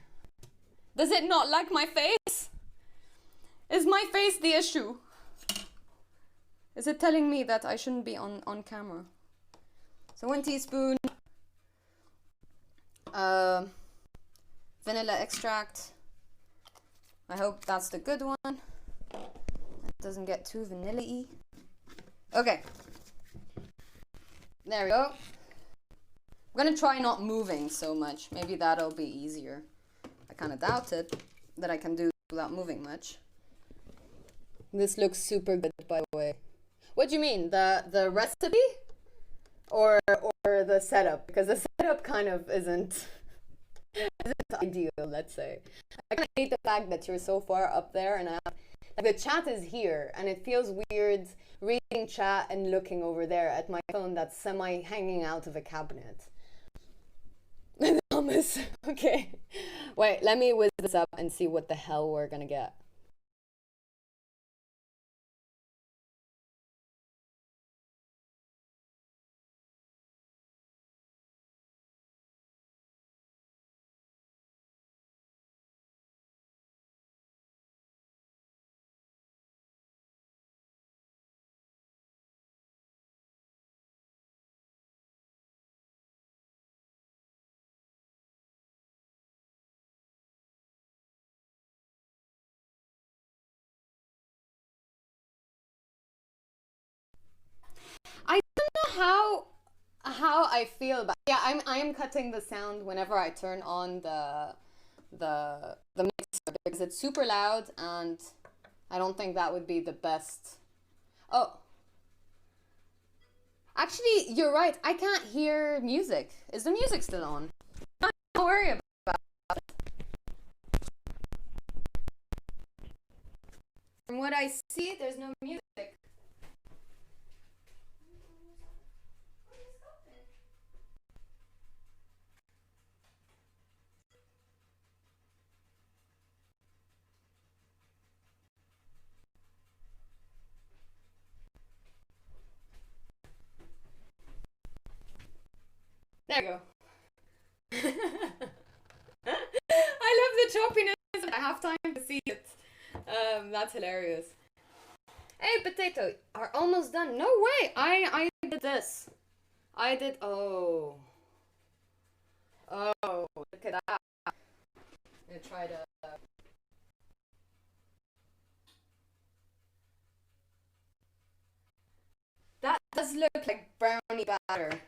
Does it not like my face? Is my face the issue? Is it telling me that I shouldn't be on camera? So 1 teaspoon vanilla extract. I hope that's the good one. It doesn't get too vanilla-y. Okay. There we go. I'm gonna try not moving so much. Maybe that'll be easier. I kind of doubt it that I can do without moving much. This looks super good, by the way. What do you mean? The recipe? Or the setup? Because the setup kind of isn't ideal, let's say. I kind of hate the fact that you're so far up there and like the chat is here and it feels weird reading chat and looking over there at my phone that's semi hanging out of a cabinet. Hummus. Okay. Wait, let me whiz this up and see what the hell we're gonna get. I don't know how I feel about. Yeah, I am cutting the sound whenever I turn on the mixer because it's super loud and I don't think that would be the best. Oh, actually, you're right. I can't hear music. Is the music still on? Don't worry about it. From what I see, there's no music. There you go. I love the choppiness. I have time to see it. That's hilarious. Hey, potato, are almost done. No way. I did this. I did. Oh, look at that. I'm gonna try to. That does look like brownie batter.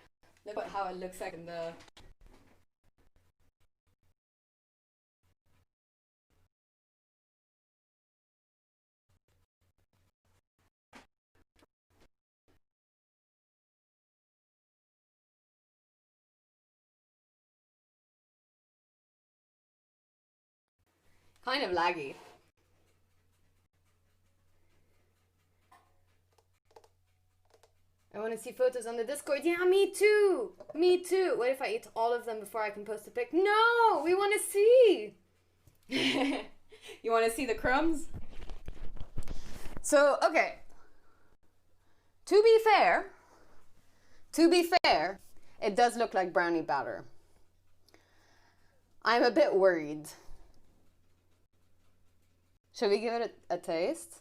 Look at how it looks like in the. Kind of laggy. I want to see photos on the Discord. Yeah, me too. Me too. What if I eat all of them before I can post a pic? No, we want to see. You want to see the crumbs? So, okay. To be fair, it does look like brownie batter. I'm a bit worried. Should we give it a taste?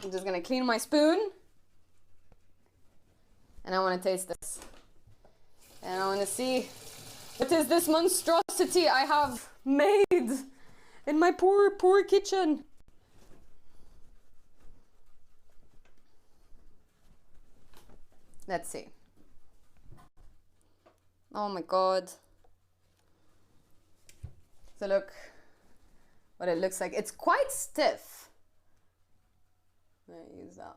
I'm just gonna clean my spoon. And I want to taste this. And I want to see what is this monstrosity I have made in my poor, poor kitchen. Let's see. Oh my god. So look what it looks like. It's quite stiff. I'm gonna use that.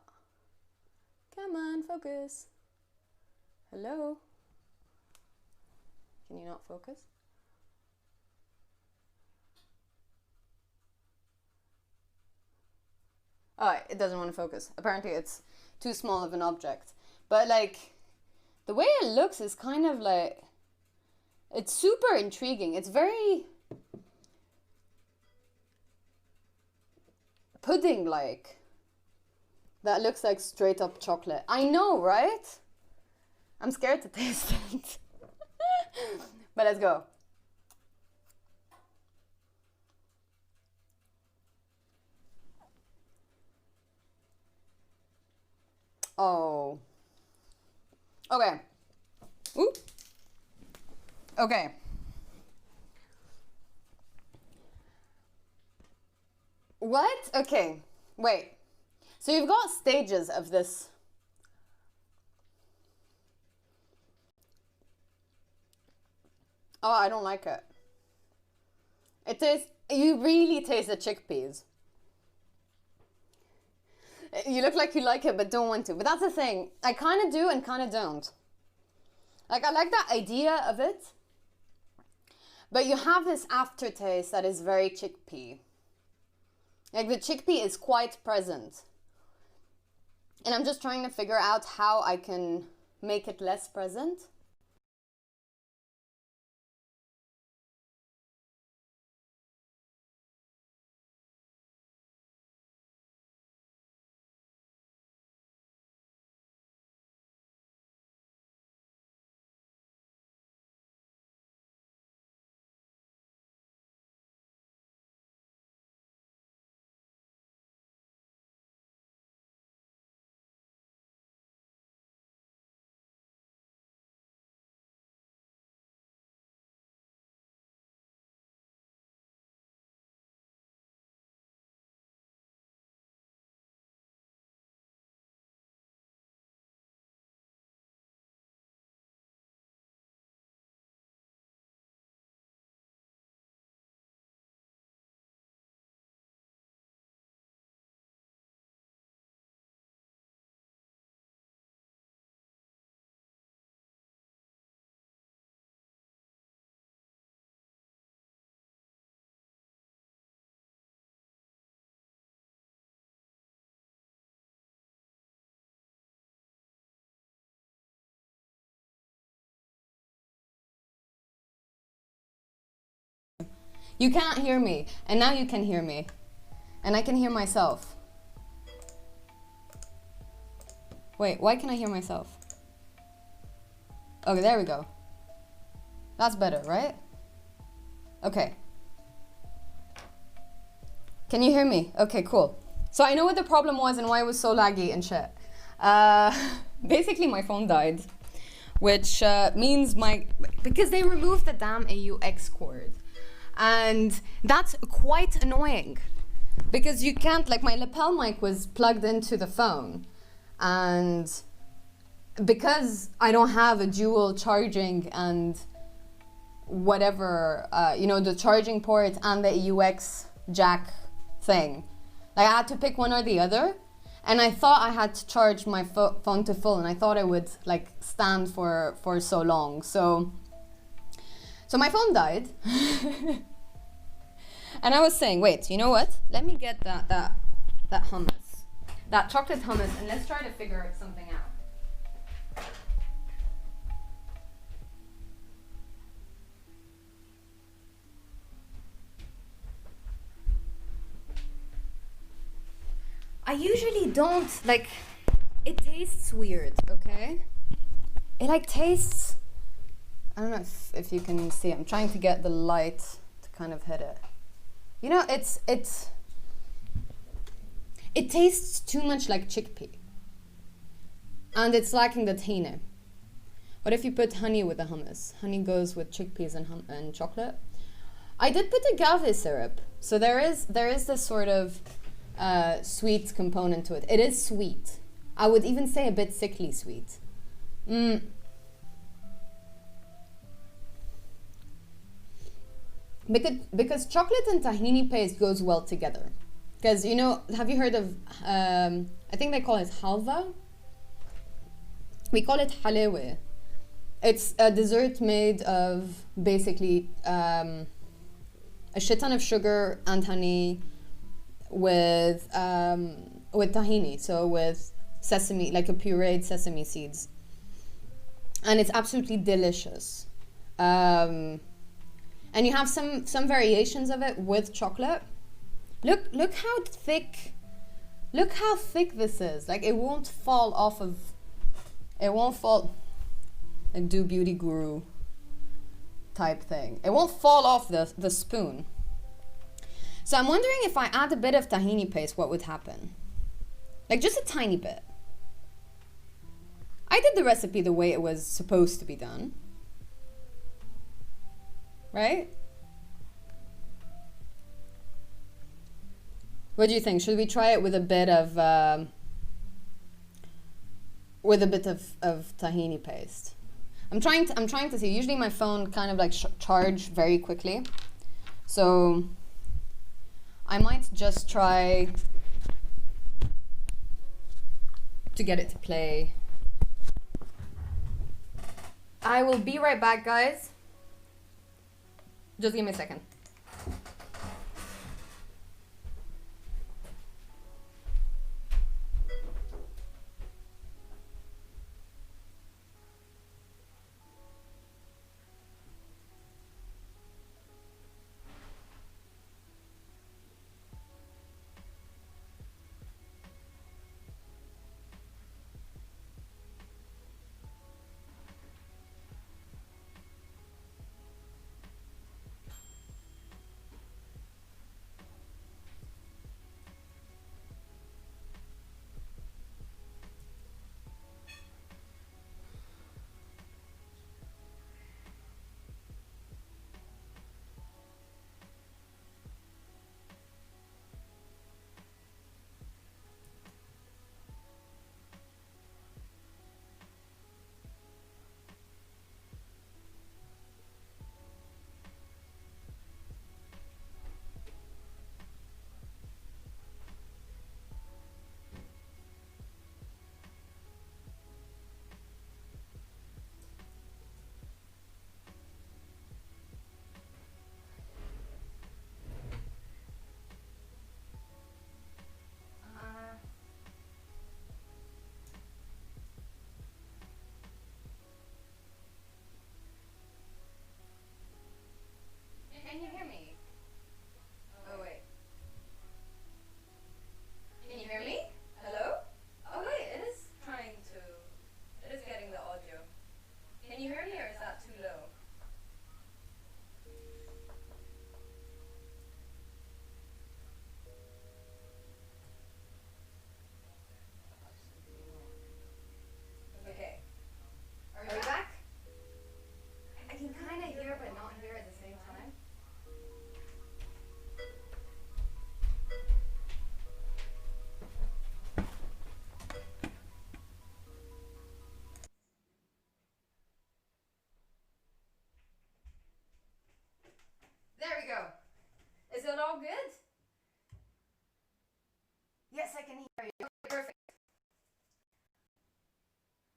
Come on, focus. Hello? Can you not focus? Oh, it doesn't want to focus. Apparently it's too small of an object. But like, the way it looks is kind of like, it's super intriguing. It's very pudding-like. That looks like straight up chocolate. I know, right? I'm scared to taste it. But let's go. Oh. Okay. Ooh. Okay. What? Okay. Wait. So you've got stages of this. Oh, I don't like it. It tastes, you really taste the chickpeas. You look like you like it but don't want to. But that's the thing. I kind of do and kind of don't. Like, I like that idea of it. But you have this aftertaste that is very chickpea. Like, the chickpea is quite present. And I'm just trying to figure out how I can make it less present. You can't hear me, and now you can hear me. And I can hear myself. Wait, why can I hear myself? Okay, there we go. That's better, right? Okay. Can you hear me? Okay, cool. So I know what the problem was and why it was so laggy and shit. Basically, my phone died, which means because they removed the damn AUX cord. And that's quite annoying because you can't, like, my lapel mic was plugged into the phone, and because I don't have a dual charging and whatever, the charging port and the AUX jack thing, like, I had to pick one or the other, and I thought I had to charge my phone to full, and I thought it would like stand for so long. So my phone died. And I was saying, wait, you know what? Let me get that hummus, that chocolate hummus, and let's try to figure something out. I usually don't, like, it tastes weird, okay? It like tastes, I don't know if you can see, I'm trying to get the light to kind of hit it. You know, it tastes too much like chickpea. And it's lacking the tahini. What if you put honey with the hummus? Honey goes with chickpeas and chocolate. I did put agave syrup, so there is this sort of sweet component to it. It is sweet. I would even say a bit sickly sweet. Because chocolate and tahini paste goes well together. Because, you know, have you heard of, I think they call it halva? We call it halewe. It's a dessert made of basically a shit ton of sugar and honey with tahini, so with sesame, like a pureed sesame seeds, and it's absolutely delicious. And you have some variations of it with chocolate. Look how thick. Look how thick this is. Like it won't fall off of. It won't fall. A do beauty guru type thing. It won't fall off the spoon. So I'm wondering if I add a bit of tahini paste, what would happen? Like just a tiny bit. I did the recipe the way it was supposed to be done. Right? What do you think? Should we try it with a bit of tahini paste? I'm trying to see. Usually my phone kind of like charge very quickly, so I might just try to get it to play. I will be right back, guys. Just give me a second. Can you hear me? Oh wait. Can you hear me? Hello? Oh wait, it is getting the audio. Can you hear me or is that too low? Okay. Are we back? I can kind of hear but not hear at the same time. There we go. Is it all good? Yes, I can hear you. Okay, perfect.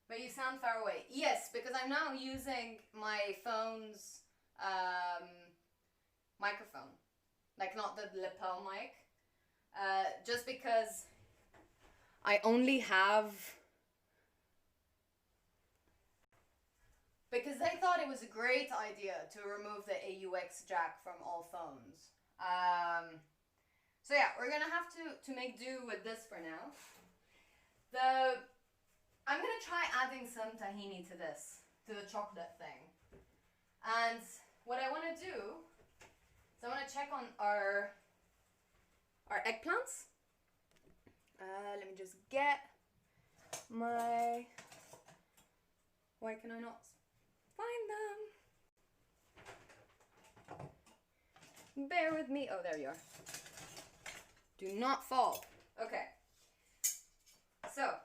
But you sound far away. Yes, because I'm now using my phone's microphone. Like not the lapel mic. Just because I only have... Because they thought it was a great idea to remove the AUX jack from all phones. So yeah, we're gonna have to make do with this for now. I'm gonna try adding some tahini to this, to the chocolate thing. And what I wanna do is I wanna check on our eggplants. Let me just get my... Why can I not find them? Bear with me. Oh, there you are. Do not fall. Okay. So.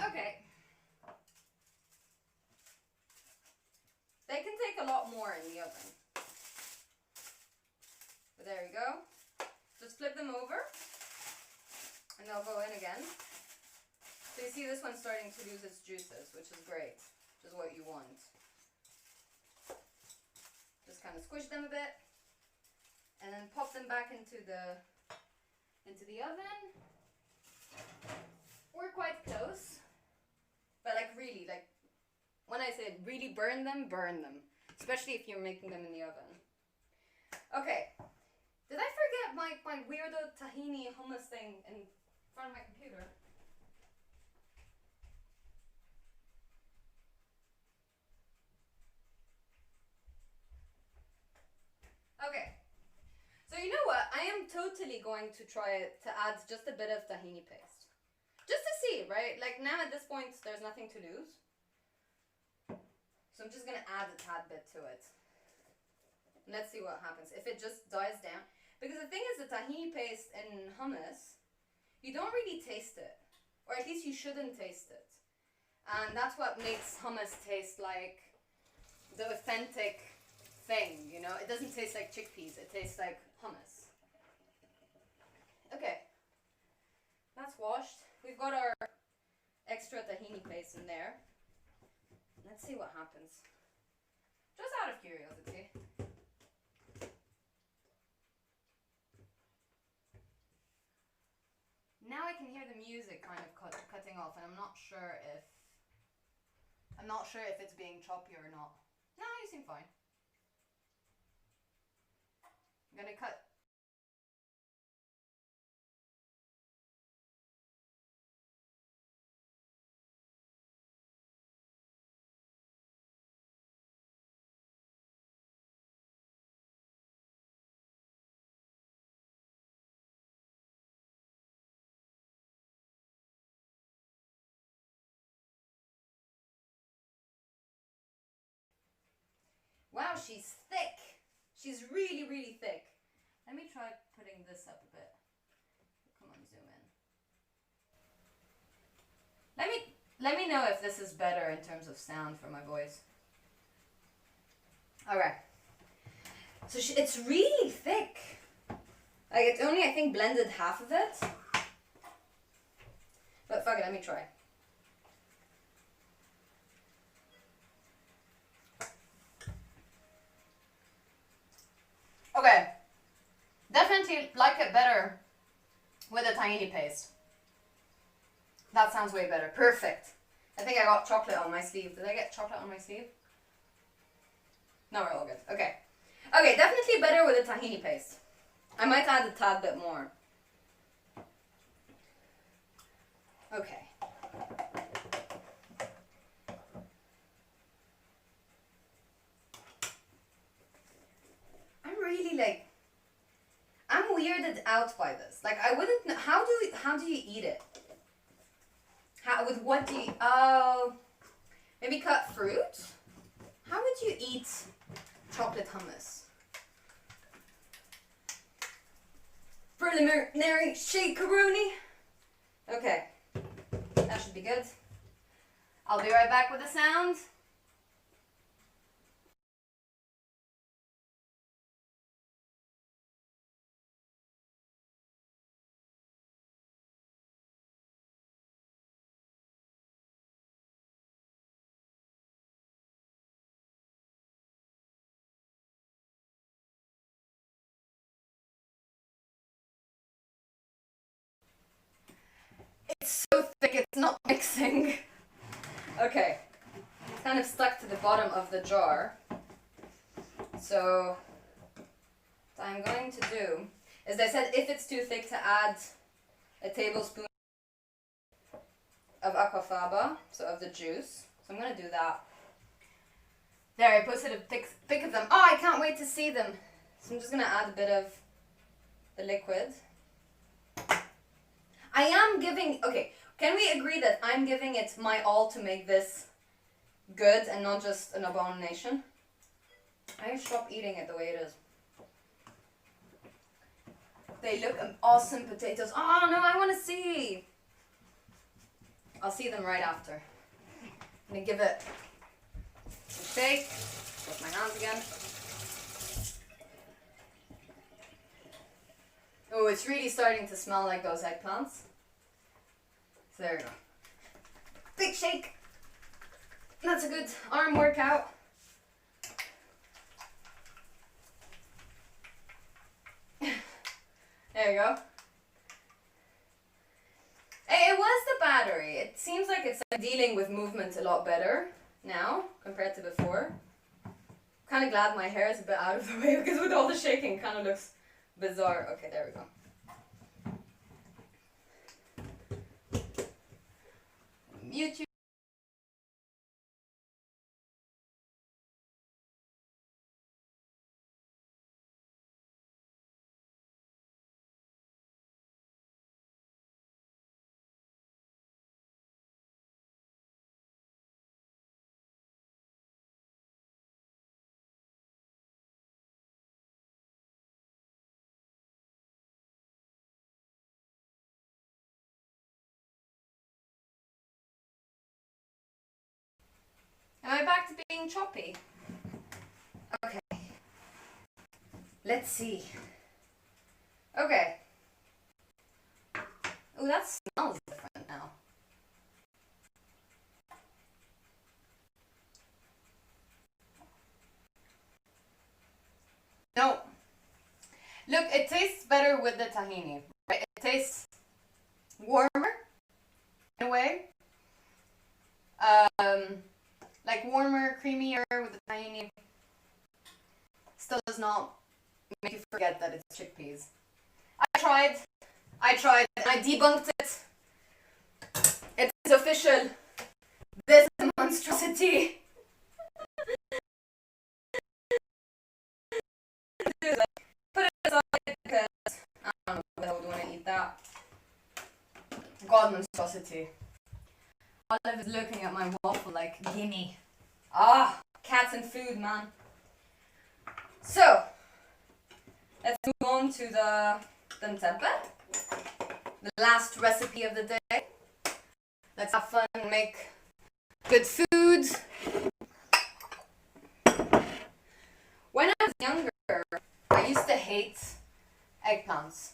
Okay. They can take a lot more in the oven. But there you go. Just flip them over. And they'll go in again. So you see this one's starting to lose its juices, which is great. Which is what you want. Just kind of squish them a bit. And then pop them back into the oven. We're quite close. But like really, like when I say really burn them. Especially if you're making them in the oven. Okay. Did I forget my weirdo tahini hummus thing in front of my computer? Okay. So you know what? I am totally going to try to add just a bit of tahini paste. Just to see, right? Like now at this point, there's nothing to lose. So I'm just going to add a tad bit to it. And let's see what happens. If it just dies down. Because the thing is, the tahini paste in hummus, you don't really taste it. Or at least you shouldn't taste it. And that's what makes hummus taste like the authentic thing, you know? It doesn't taste like chickpeas. It tastes like hummus. Okay. That's washed. We've got our extra tahini paste in there. Let's see what happens. Just out of curiosity. Now I can hear the music kind of cutting off, and I'm not sure if it's being choppy or not. No, you seem fine. I'm gonna cut. Wow, she's thick. She's really, really thick. Let me try putting this up a bit. Come on, zoom in. Let me know if this is better in terms of sound for my voice. Okay. So it's really thick. Like it's only, I think, blended half of it. But fuck it, let me try. Okay, definitely like it better with a tahini paste. That sounds way better. Perfect. I think I got chocolate on my sleeve. Did I get chocolate on my sleeve? No, we're all good. Okay. Okay, definitely better with a tahini paste. I might add a tad bit more. Okay. I'm weirded out by this. Like I wouldn't know, how do you eat it? With what do you, oh, maybe cut fruit? How would you eat chocolate hummus? Preliminary shakeroni. Okay, that should be good. I'll be right back with the sound. It's so thick, it's not mixing. Okay, it's kind of stuck to the bottom of the jar. So what I'm going to do is they said if it's too thick to add a tablespoon of aquafaba, so of the juice. So I'm going to do that. There, I posted a pic of them. Oh, I can't wait to see them. So I'm just going to add a bit of the liquid. I am giving, okay, can we agree that I'm giving it my all to make this good and not just an abomination? I should stop eating it the way it is. They look awesome potatoes. Oh no, I want to see. I'll see them right after. I'm going to give it a shake. Wash my hands again. Oh, it's really starting to smell like those eggplants. So there we go. Big shake. That's a good arm workout. There you go. Hey, it was the battery. It seems like it's dealing with movement a lot better now compared to before. Kind of glad my hair is a bit out of the way because with all the shaking it kind of looks bizarre. Okay, there we go. YouTube. Am I back to being choppy? Okay. Let's see. Okay. Oh, that smells different now. No. Look, it tastes better with the tahini. Right? It tastes warmer in a way. Like warmer, creamier with the tahini. Still does not make you forget that it's chickpeas. I tried, and I debunked it. It's official. This is a monstrosity. Put it aside because I don't know if I would want to eat that. God, monstrosity. Olive is looking at my waffle like, gimme. Ah, cats and food, man. So, let's move on to the moutabbal, the last recipe of the day. Let's have fun and make good food. When I was younger, I used to hate eggplants.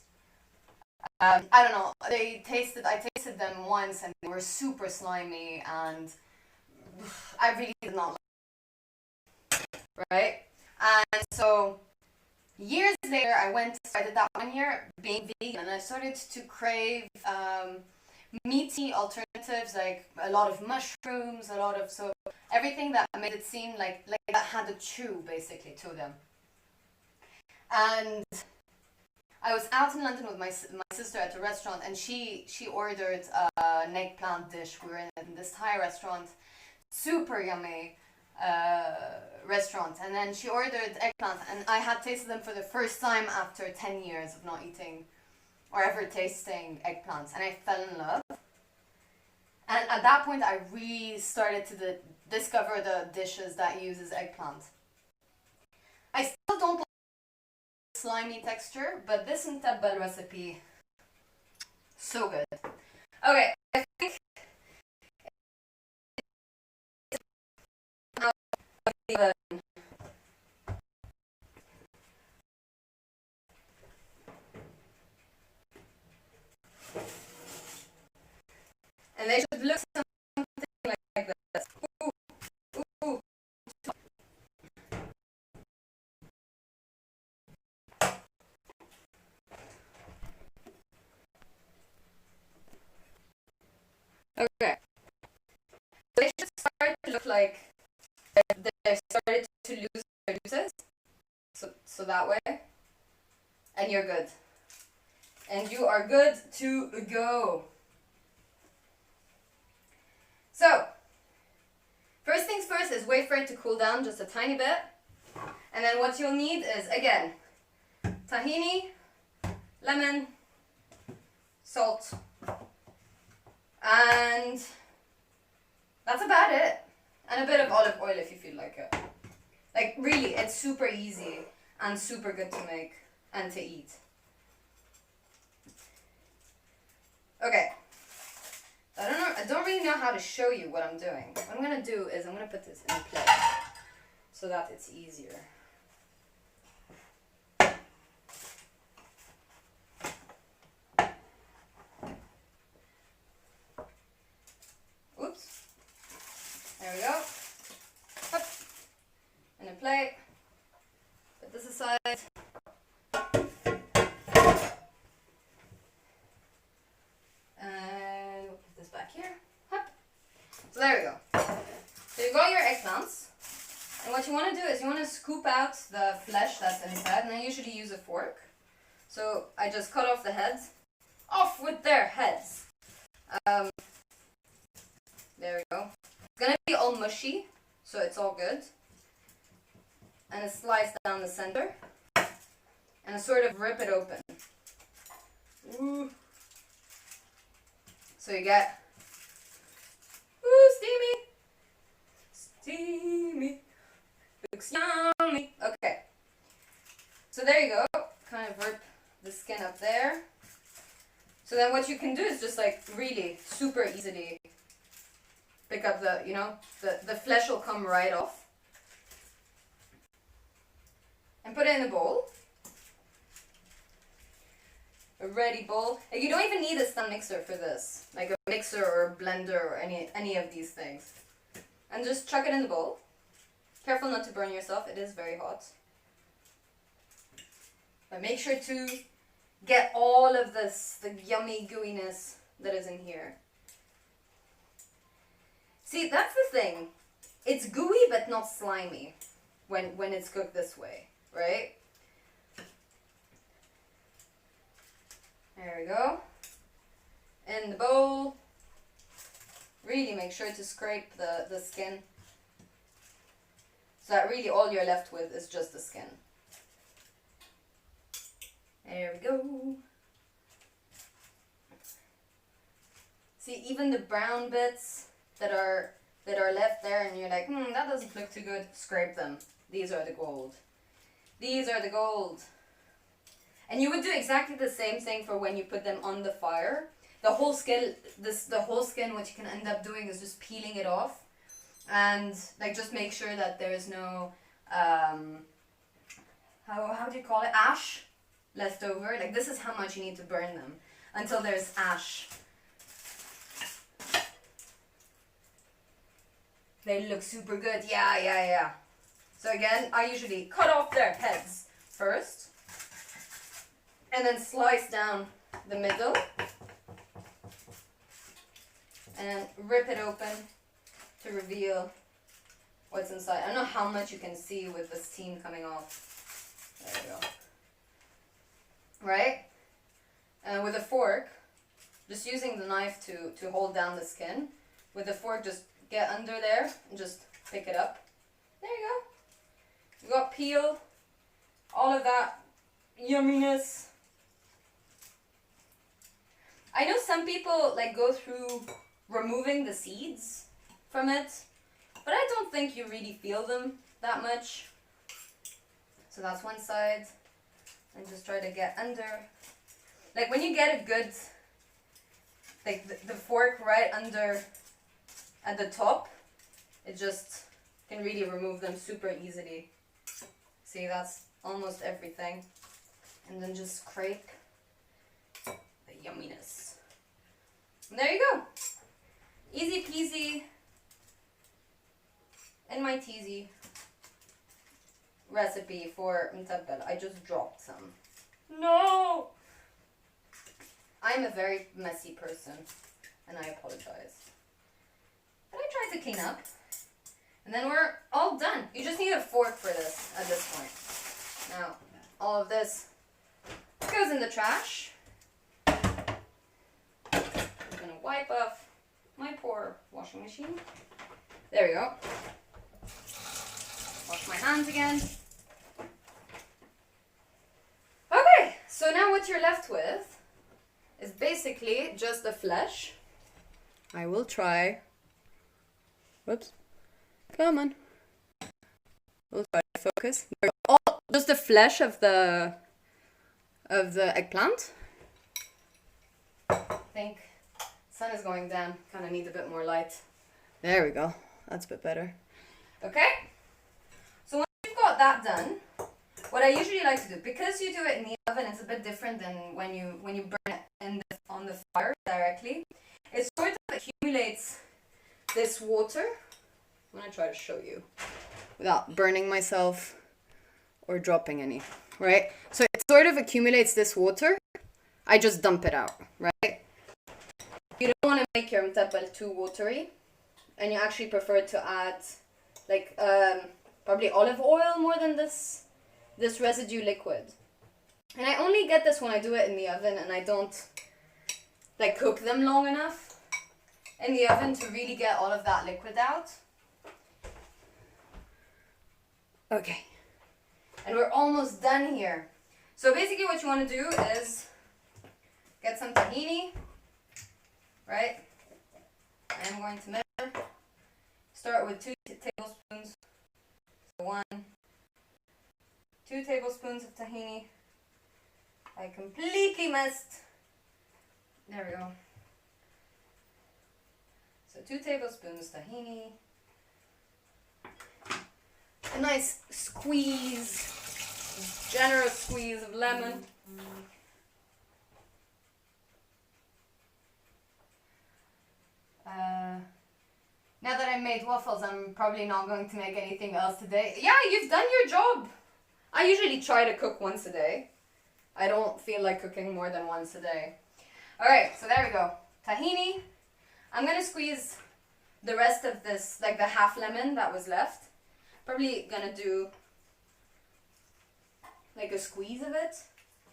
I don't know, I tasted them once and they were super slimy and I really did not like, right? And so years later I did that 1 year being vegan and I started to crave meaty alternatives, like a lot of mushrooms, so everything that made it seem like that had a chew basically to them. And I was out in London with my sister at a restaurant and she ordered an eggplant dish. We were in this Thai restaurant, super yummy restaurant, and then she ordered eggplant and I had tasted them for the first time after 10 years of not eating or ever tasting eggplants, and I fell in love. And at that point I really started to discover the dishes that uses eggplant. I still don't like slimy texture, but this moutabbal recipe, so good. Okay, I think and they should look something like this. Ooh, ooh. Okay. So they should start to look like they started to lose their juices. So that way. And you're good. And you are good to go. So, first things first is wait for it to cool down just a tiny bit. And then what you'll need is, again, tahini, lemon, salt, and that's about it. And a bit of olive oil if you feel like it. Like, really, it's super easy and super good to make and to eat. Okay. I don't really know how to show you what I'm doing. What I'm gonna do is I'm gonna put this in a plate so that it's easier. Oops. There we go. Hop. In a plate. Put this aside. And we'll put this back here. Hop. So there we go. So you've got your eggplants. And what you want to do is you want to scoop out the flesh that's inside. And I usually use a fork. So I just cut off the heads. Off with their heads. There we go. It's going to be all mushy. So it's all good. And a slice down the center. And sort of rip it open. Ooh. So you get, ooh, steamy. Steamy. Looks yummy. Okay. So there you go. Kind of rip the skin up there. So then what you can do is just like really super easily pick up the, the flesh will come right off. And put it in a bowl. A ready bowl. Like you don't even need a stand mixer for this. Like a mixer or a blender or any of these things. And just chuck it in the bowl. Careful not to burn yourself, it is very hot. But make sure to get all of this, the yummy gooiness that is in here. See, that's the thing. It's gooey but not slimy when it's cooked this way, right? There we go. In the bowl. Really make sure to scrape the skin. So that really all you're left with is just the skin. There we go. See, even the brown bits that are left there and you're like, that doesn't look too good, scrape them. These are the gold. These are the gold. And you would do exactly the same thing for when you put them on the fire. The whole skin, what you can end up doing is just peeling it off. And like just make sure that there's no, how do you call it? Ash left over. Like this is how much you need to burn them until there's ash. They look super good. Yeah. So again, I usually cut off their heads first. And then slice down the middle. And rip it open to reveal what's inside. I don't know how much you can see with the steam coming off. There we go. Right? And with a fork, just using the knife to hold down the skin. With the fork, just get under there and just pick it up. There you go. You got peel, all of that yumminess. I know some people like go through removing the seeds from it, but I don't think you really feel them that much. So that's one side. And just try to get under. Like when you get a good, like the fork right under at the top, it just can really remove them super easily. See, that's almost everything. And then just scrape the yumminess. And there you go. Easy peasy. In my teasy recipe for Moutabbal. I just dropped some. No! I'm a very messy person and I apologize. But I tried to clean up. And then we're all done. You just need a fork for this at this point. Now, all of this goes in the trash. I'm gonna wipe off my poor washing machine. There we go. Wash my hands again. Okay, so now what you're left with is basically just the flesh. I will try. Whoops. Come on. We'll try to focus. Oh, just the flesh of the eggplant. I think sun is going down. Kind of needs a bit more light. There we go. That's a bit better. Okay. So once you've got that done, what I usually like to do, because you do it in the oven, it's a bit different than when you burn it on the fire directly. It sort of accumulates this water. I'm gonna try to show you without burning myself or dropping any, right? So it sort of accumulates this water. I just dump it out, right? You don't want to make your moutabbal too watery, and you actually prefer to add like probably olive oil more than this residue liquid. And I only get this when I do it in the oven, and I don't like cook them long enough in the oven to really get all of that liquid out. Okay, and we're almost done here. So basically what you want to do is get some tahini, right? I'm going to measure. Start with 2 tablespoons. So 2 tablespoons of tahini. I completely missed. There we go. So 2 tablespoons tahini. A nice squeeze, generous squeeze of lemon. Now that I made waffles, I'm probably not going to make anything else today. Yeah, you've done your job. I usually try to cook once a day. I don't feel like cooking more than once a day. Alright, so there we go. Tahini. I'm going to squeeze the rest of this, like the half lemon that was left. Probably gonna do like a squeeze of it,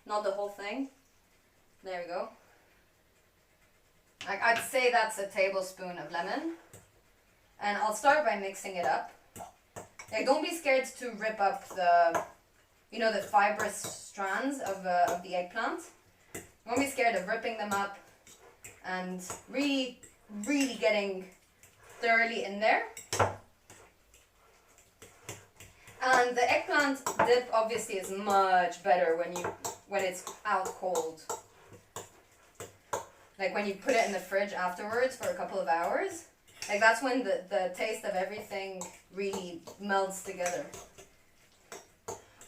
not the whole thing. There we go. Like I'd say that's a tablespoon of lemon. And I'll start by mixing it up. Like don't be scared to rip up the, the fibrous strands of the eggplant. Don't be scared of ripping them up and really, really getting thoroughly in there. And the eggplant dip obviously is much better when it's out cold. Like when you put it in the fridge afterwards for a couple of hours. Like that's when the taste of everything really melts together.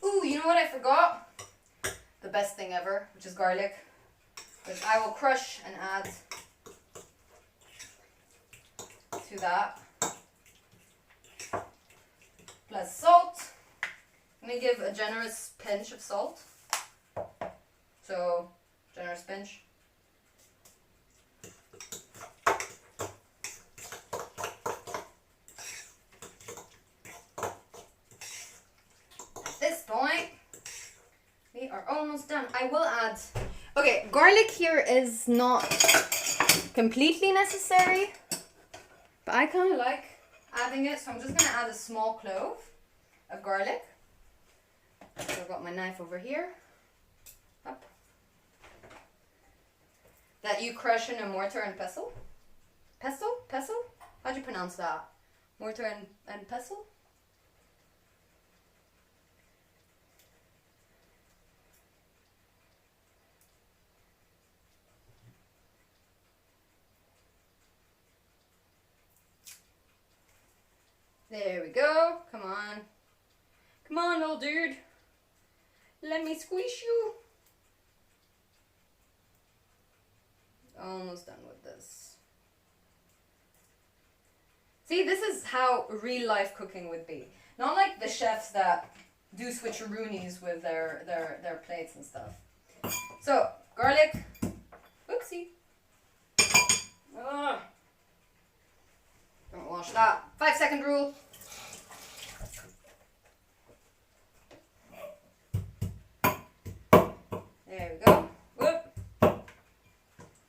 Ooh, you know what I forgot? The best thing ever, which is garlic. Which I will crush and add to that. Plus salt. I'm going to give a generous pinch of salt. So, generous pinch. At this point, we are almost done. I will add... Okay, garlic here is not completely necessary, but I kind of like adding it, so I'm just going to add a small clove of garlic. So I've got my knife over here. Up. That you crush in a mortar and pestle. Pestle? Pestle? How'd you pronounce that? Mortar and pestle? There we go. Come on. Come on, little dude. Let me squish you. Almost done with this. See, this is how real life cooking would be. Not like the chefs that do switcheroonies with their plates and stuff. So, garlic. Oopsie. Ugh. Don't wash that. 5-second rule. There we go. Whoop.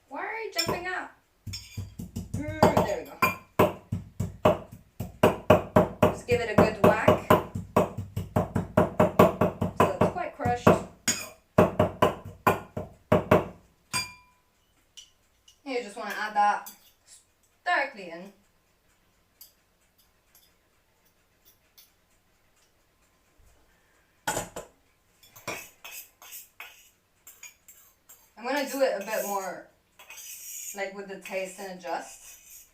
Why are you jumping up? There we go. Just give it a good whack. So it's quite crushed. You just want to add that directly in. I'm going to do it a bit more like with the taste and adjust.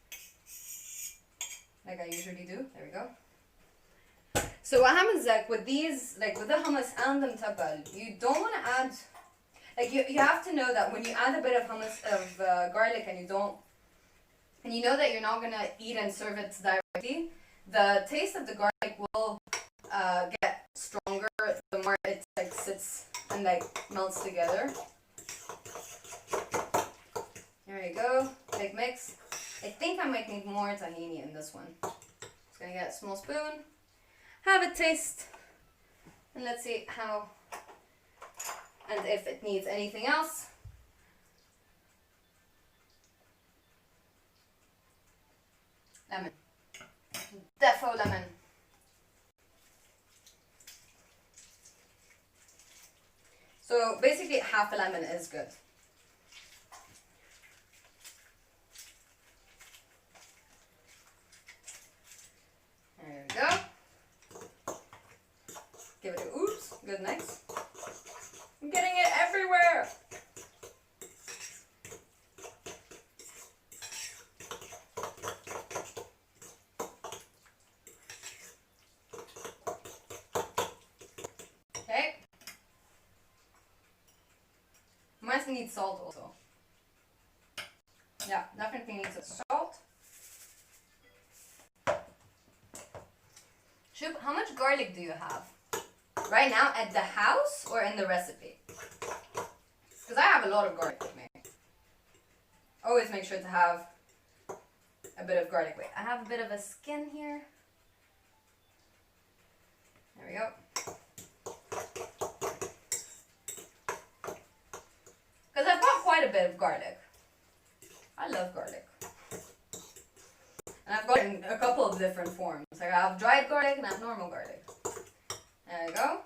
Like I usually do. There we go. So what happens like with these, like with the hummus and the moutabbal, you don't want to add, like you have to know that when you add a bit of hummus of garlic and you know that you're not going to eat and serve it directly, the taste of the garlic will get stronger the more it like sits and like melts together. There you go, big mix. I think I might need more tahini in this one. Just gonna get a small spoon, have a taste, and let's see how and if it needs anything else. Lemon. Defo lemon. So basically half a lemon is good. There we go. Give it a oops. Good mix. I'm getting it everywhere. Okay. Might need salt also. Yeah, definitely needs some salt. Shub, how much garlic do you have? Right now at the house or in the recipe? Because I have a lot of garlic with me. Always make sure to have a bit of garlic. Wait, I have a bit of a skin here. There we go. Because I've got quite a bit of garlic. I love garlic. And I've got it in a couple of different forms. Like I have dried garlic and I have normal garlic. There we go.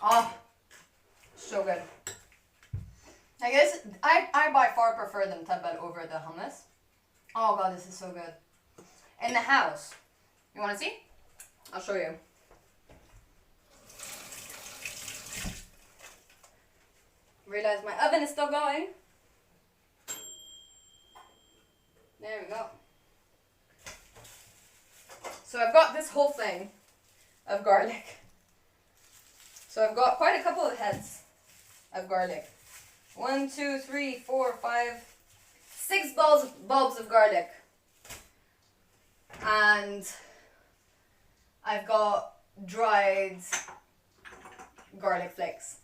Oh, so good. I guess I by far prefer the moutabbal over the hummus. Oh god, this is so good. In the house. You want to see? I'll show you. Realize my oven is still going. There we go. So I've got this whole thing of garlic. So I've got quite a couple of heads of garlic. 1, 2, 3, 4, 5, 6 bulbs of garlic. And I've got dried garlic flakes.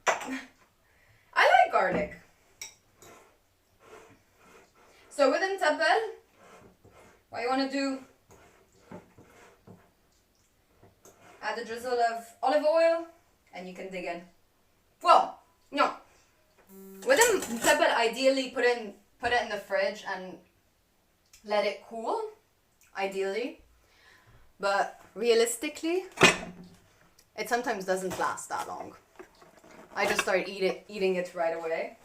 I like garlic. So with moutabbal, what you want to do, add a drizzle of olive oil and you can dig in. Well, no. With the moutabbal, ideally put it in the fridge and let it cool, ideally. But realistically, it sometimes doesn't last that long. I just start eating it right away.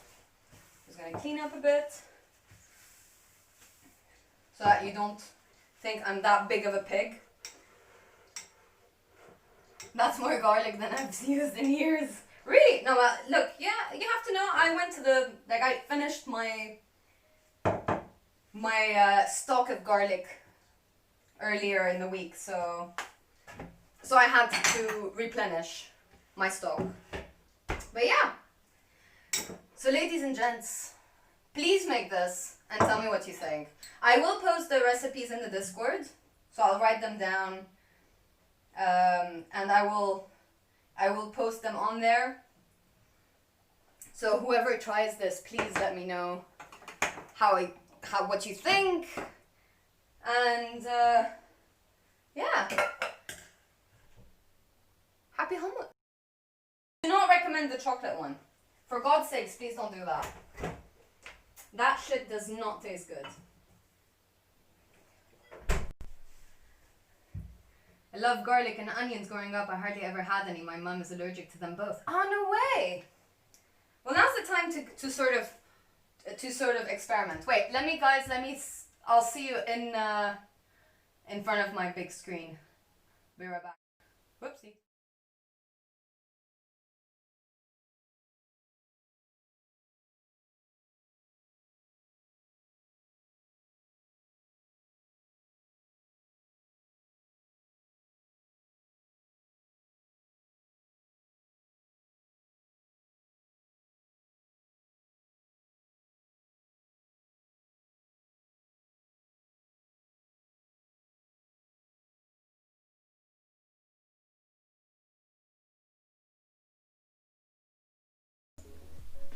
Just gonna clean up a bit so that you don't think I'm that big of a pig. That's more garlic than I've used in years. Really? No, look, yeah, you have to know, I went to I finished my stock of garlic earlier in the week, so I had to replenish my stock. But yeah, so ladies and gents, please make this and tell me what you think. I will post the recipes in the Discord, so I'll write them down, and I will post them on there. So whoever tries this, please let me know what you think, and yeah, happy hummus. recommend the chocolate one. For God's sakes, please don't do that. That shit does not taste good. I love garlic and onions growing up. I hardly ever had any. My mum is allergic to them both. Oh, no way. Well, now's the time to sort of experiment. Wait, I'll see you in front of my big screen. Be right back. Whoopsie.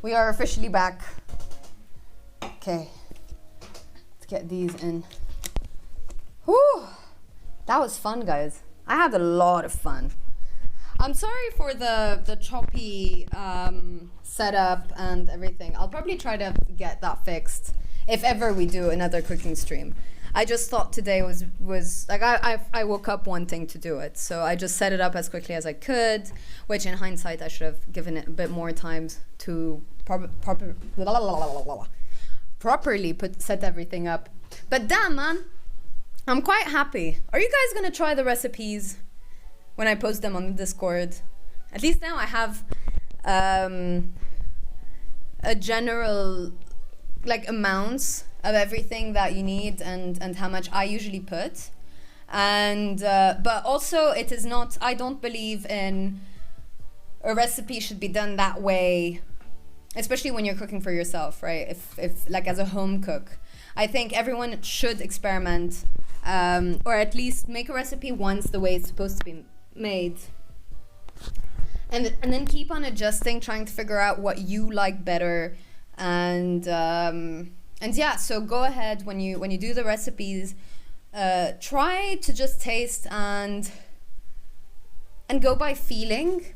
We are officially back. Okay, let's get these in. Whew, that was fun, guys. I had a lot of fun. I'm sorry for the choppy setup and everything. I'll probably try to get that fixed if ever we do another cooking stream. I just thought today was like I woke up wanting to do it, so I just set it up as quickly as I could, which in hindsight I should have given it a bit more time to properly set everything up. But damn, man, I'm quite happy. Are you guys gonna try the recipes when I post them on the Discord? At least now I have a general like amounts of everything that you need and how much I usually put. And but also it is not, I don't believe in a recipe should be done that way, especially when you're cooking for yourself, right? If like as a home cook, I think everyone should experiment, or at least make a recipe once the way it's supposed to be made, and then keep on adjusting, trying to figure out what you like better. And yeah, so go ahead when you do the recipes, try to just taste and go by feeling.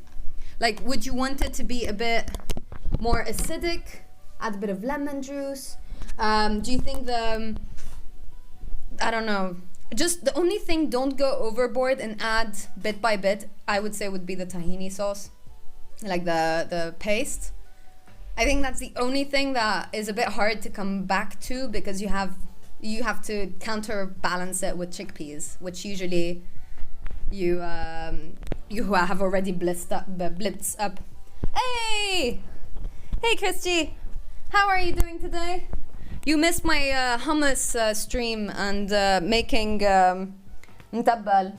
Like, would you want it to be a bit more acidic? Add a bit of lemon juice. Do you think I don't know. Just the only thing, don't go overboard and add bit by bit, I would say would be the tahini sauce, like the paste. I think that's the only thing that is a bit hard to come back to, because you have to counterbalance it with chickpeas, which usually you have already blitzed up. Hey Christy, how are you doing today? You missed my hummus stream and making Moutabbal,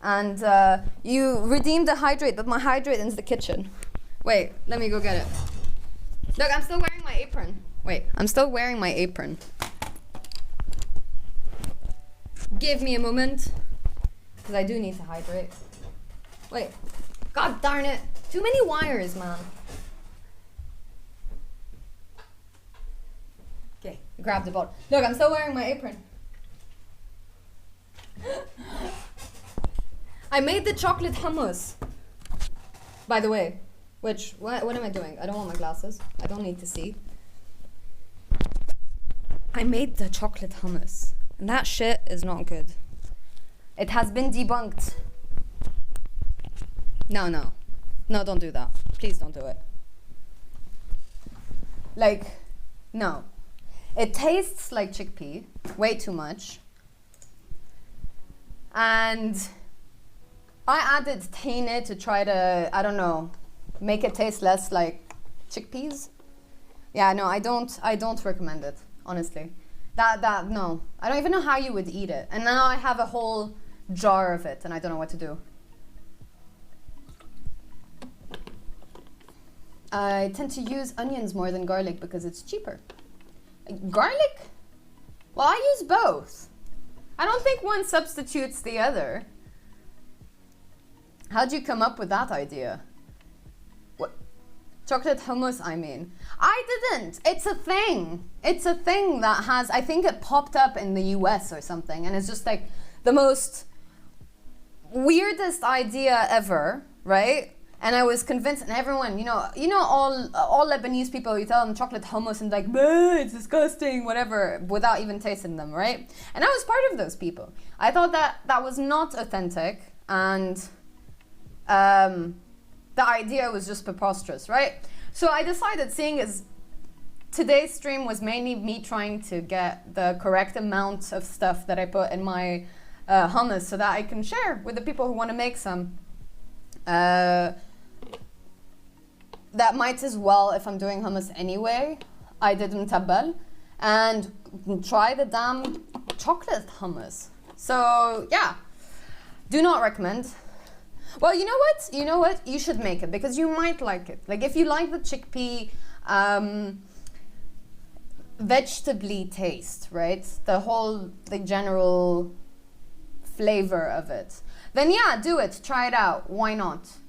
and you redeemed the hydrate, but my hydrate is in the kitchen. Wait, let me go get it. Look, I'm still wearing my apron. Wait, I'm still wearing my apron. Give me a moment, because I do need to hydrate. Wait, god darn it. Too many wires, man. Okay, grab the bottle. Look, I'm still wearing my apron. I made the chocolate hummus, by the way. Which, what am I doing? I don't want my glasses. I don't need to see. I made the chocolate hummus, and that shit is not good. It has been debunked. No, don't do that. Please don't do it. Like, no. It tastes like chickpea, way too much. And I added tahini to try to, I don't know, make it taste less like chickpeas. Yeah, no, I don't recommend it, honestly. No, I don't even know how you would eat it. And now I have a whole jar of it and I don't know what to do. I tend to use onions more than garlic because it's cheaper. Garlic? Well, I use both. I don't think one substitutes the other. How'd you come up with that idea? What? Chocolate hummus, I mean. I didn't. It's a thing. It's a thing that has, I think it popped up in the US or something, and it's just like the most weirdest idea ever, right? And I was convinced, and everyone, all Lebanese people, you tell them chocolate hummus and like, "Bleh, it's disgusting," whatever, without even tasting them, right? And I was part of those people. I thought that was not authentic, and the idea was just preposterous, right? So I decided, seeing as today's stream was mainly me trying to get the correct amount of stuff that I put in my hummus so that I can share with the people who want to make some. That might as well, if I'm doing hummus anyway, I did Moutabbal and try the damn chocolate hummus. So yeah, do not recommend. Well, you know what? You should make it because you might like it. Like if you like the chickpea vegetable taste, right? The general flavor of it. Then yeah, do it. Try it out. Why not?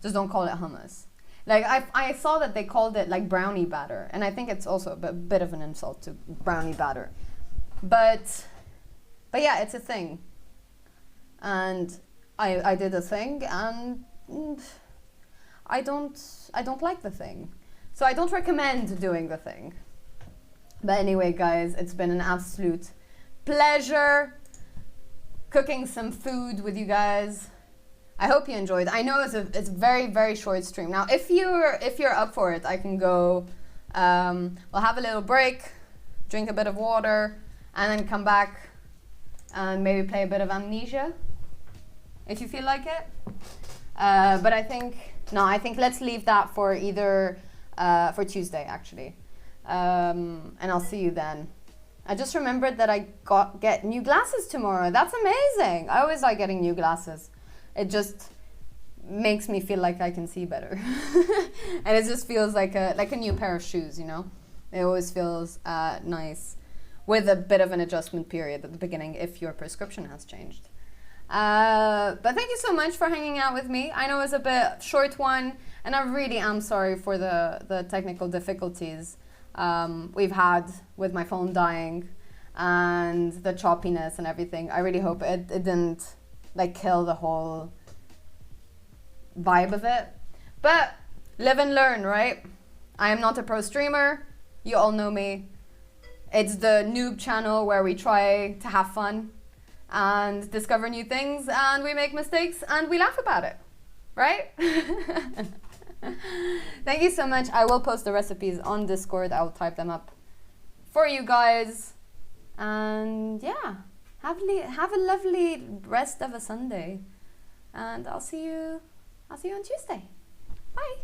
Just don't call it hummus. Like I saw that they called it like brownie batter, and I think it's also a bit of an insult to brownie batter. But yeah, it's a thing. And I did a thing, and I don't like the thing. So I don't recommend doing the thing. But anyway, guys, it's been an absolute pleasure cooking some food with you guys. I hope you enjoyed. I know it's a very, very short stream. Now, if you're up for it, I can go. We'll have a little break, drink a bit of water, and then come back and maybe play a bit of Amnesia, if you feel like it. But I think let's leave that for either for Tuesday actually, and I'll see you then. I just remembered that I get new glasses tomorrow. That's amazing. I always like getting new glasses. It just makes me feel like I can see better. And it just feels like a new pair of shoes, you know? It always feels nice with a bit of an adjustment period at the beginning if your prescription has changed. But thank you so much for hanging out with me. I know it's a bit short one, and I really am sorry for the technical difficulties we've had with my phone dying and the choppiness and everything. I really hope it didn't like kill the whole vibe of it. But live and learn, right? I am not a pro streamer. You all know me. It's the noob channel where we try to have fun and discover new things, and we make mistakes and we laugh about it, right? Thank you so much. I will post the recipes on Discord. I'll type them up for you guys. And yeah, have a lovely rest of a Sunday. And I'll see you on Tuesday. Bye.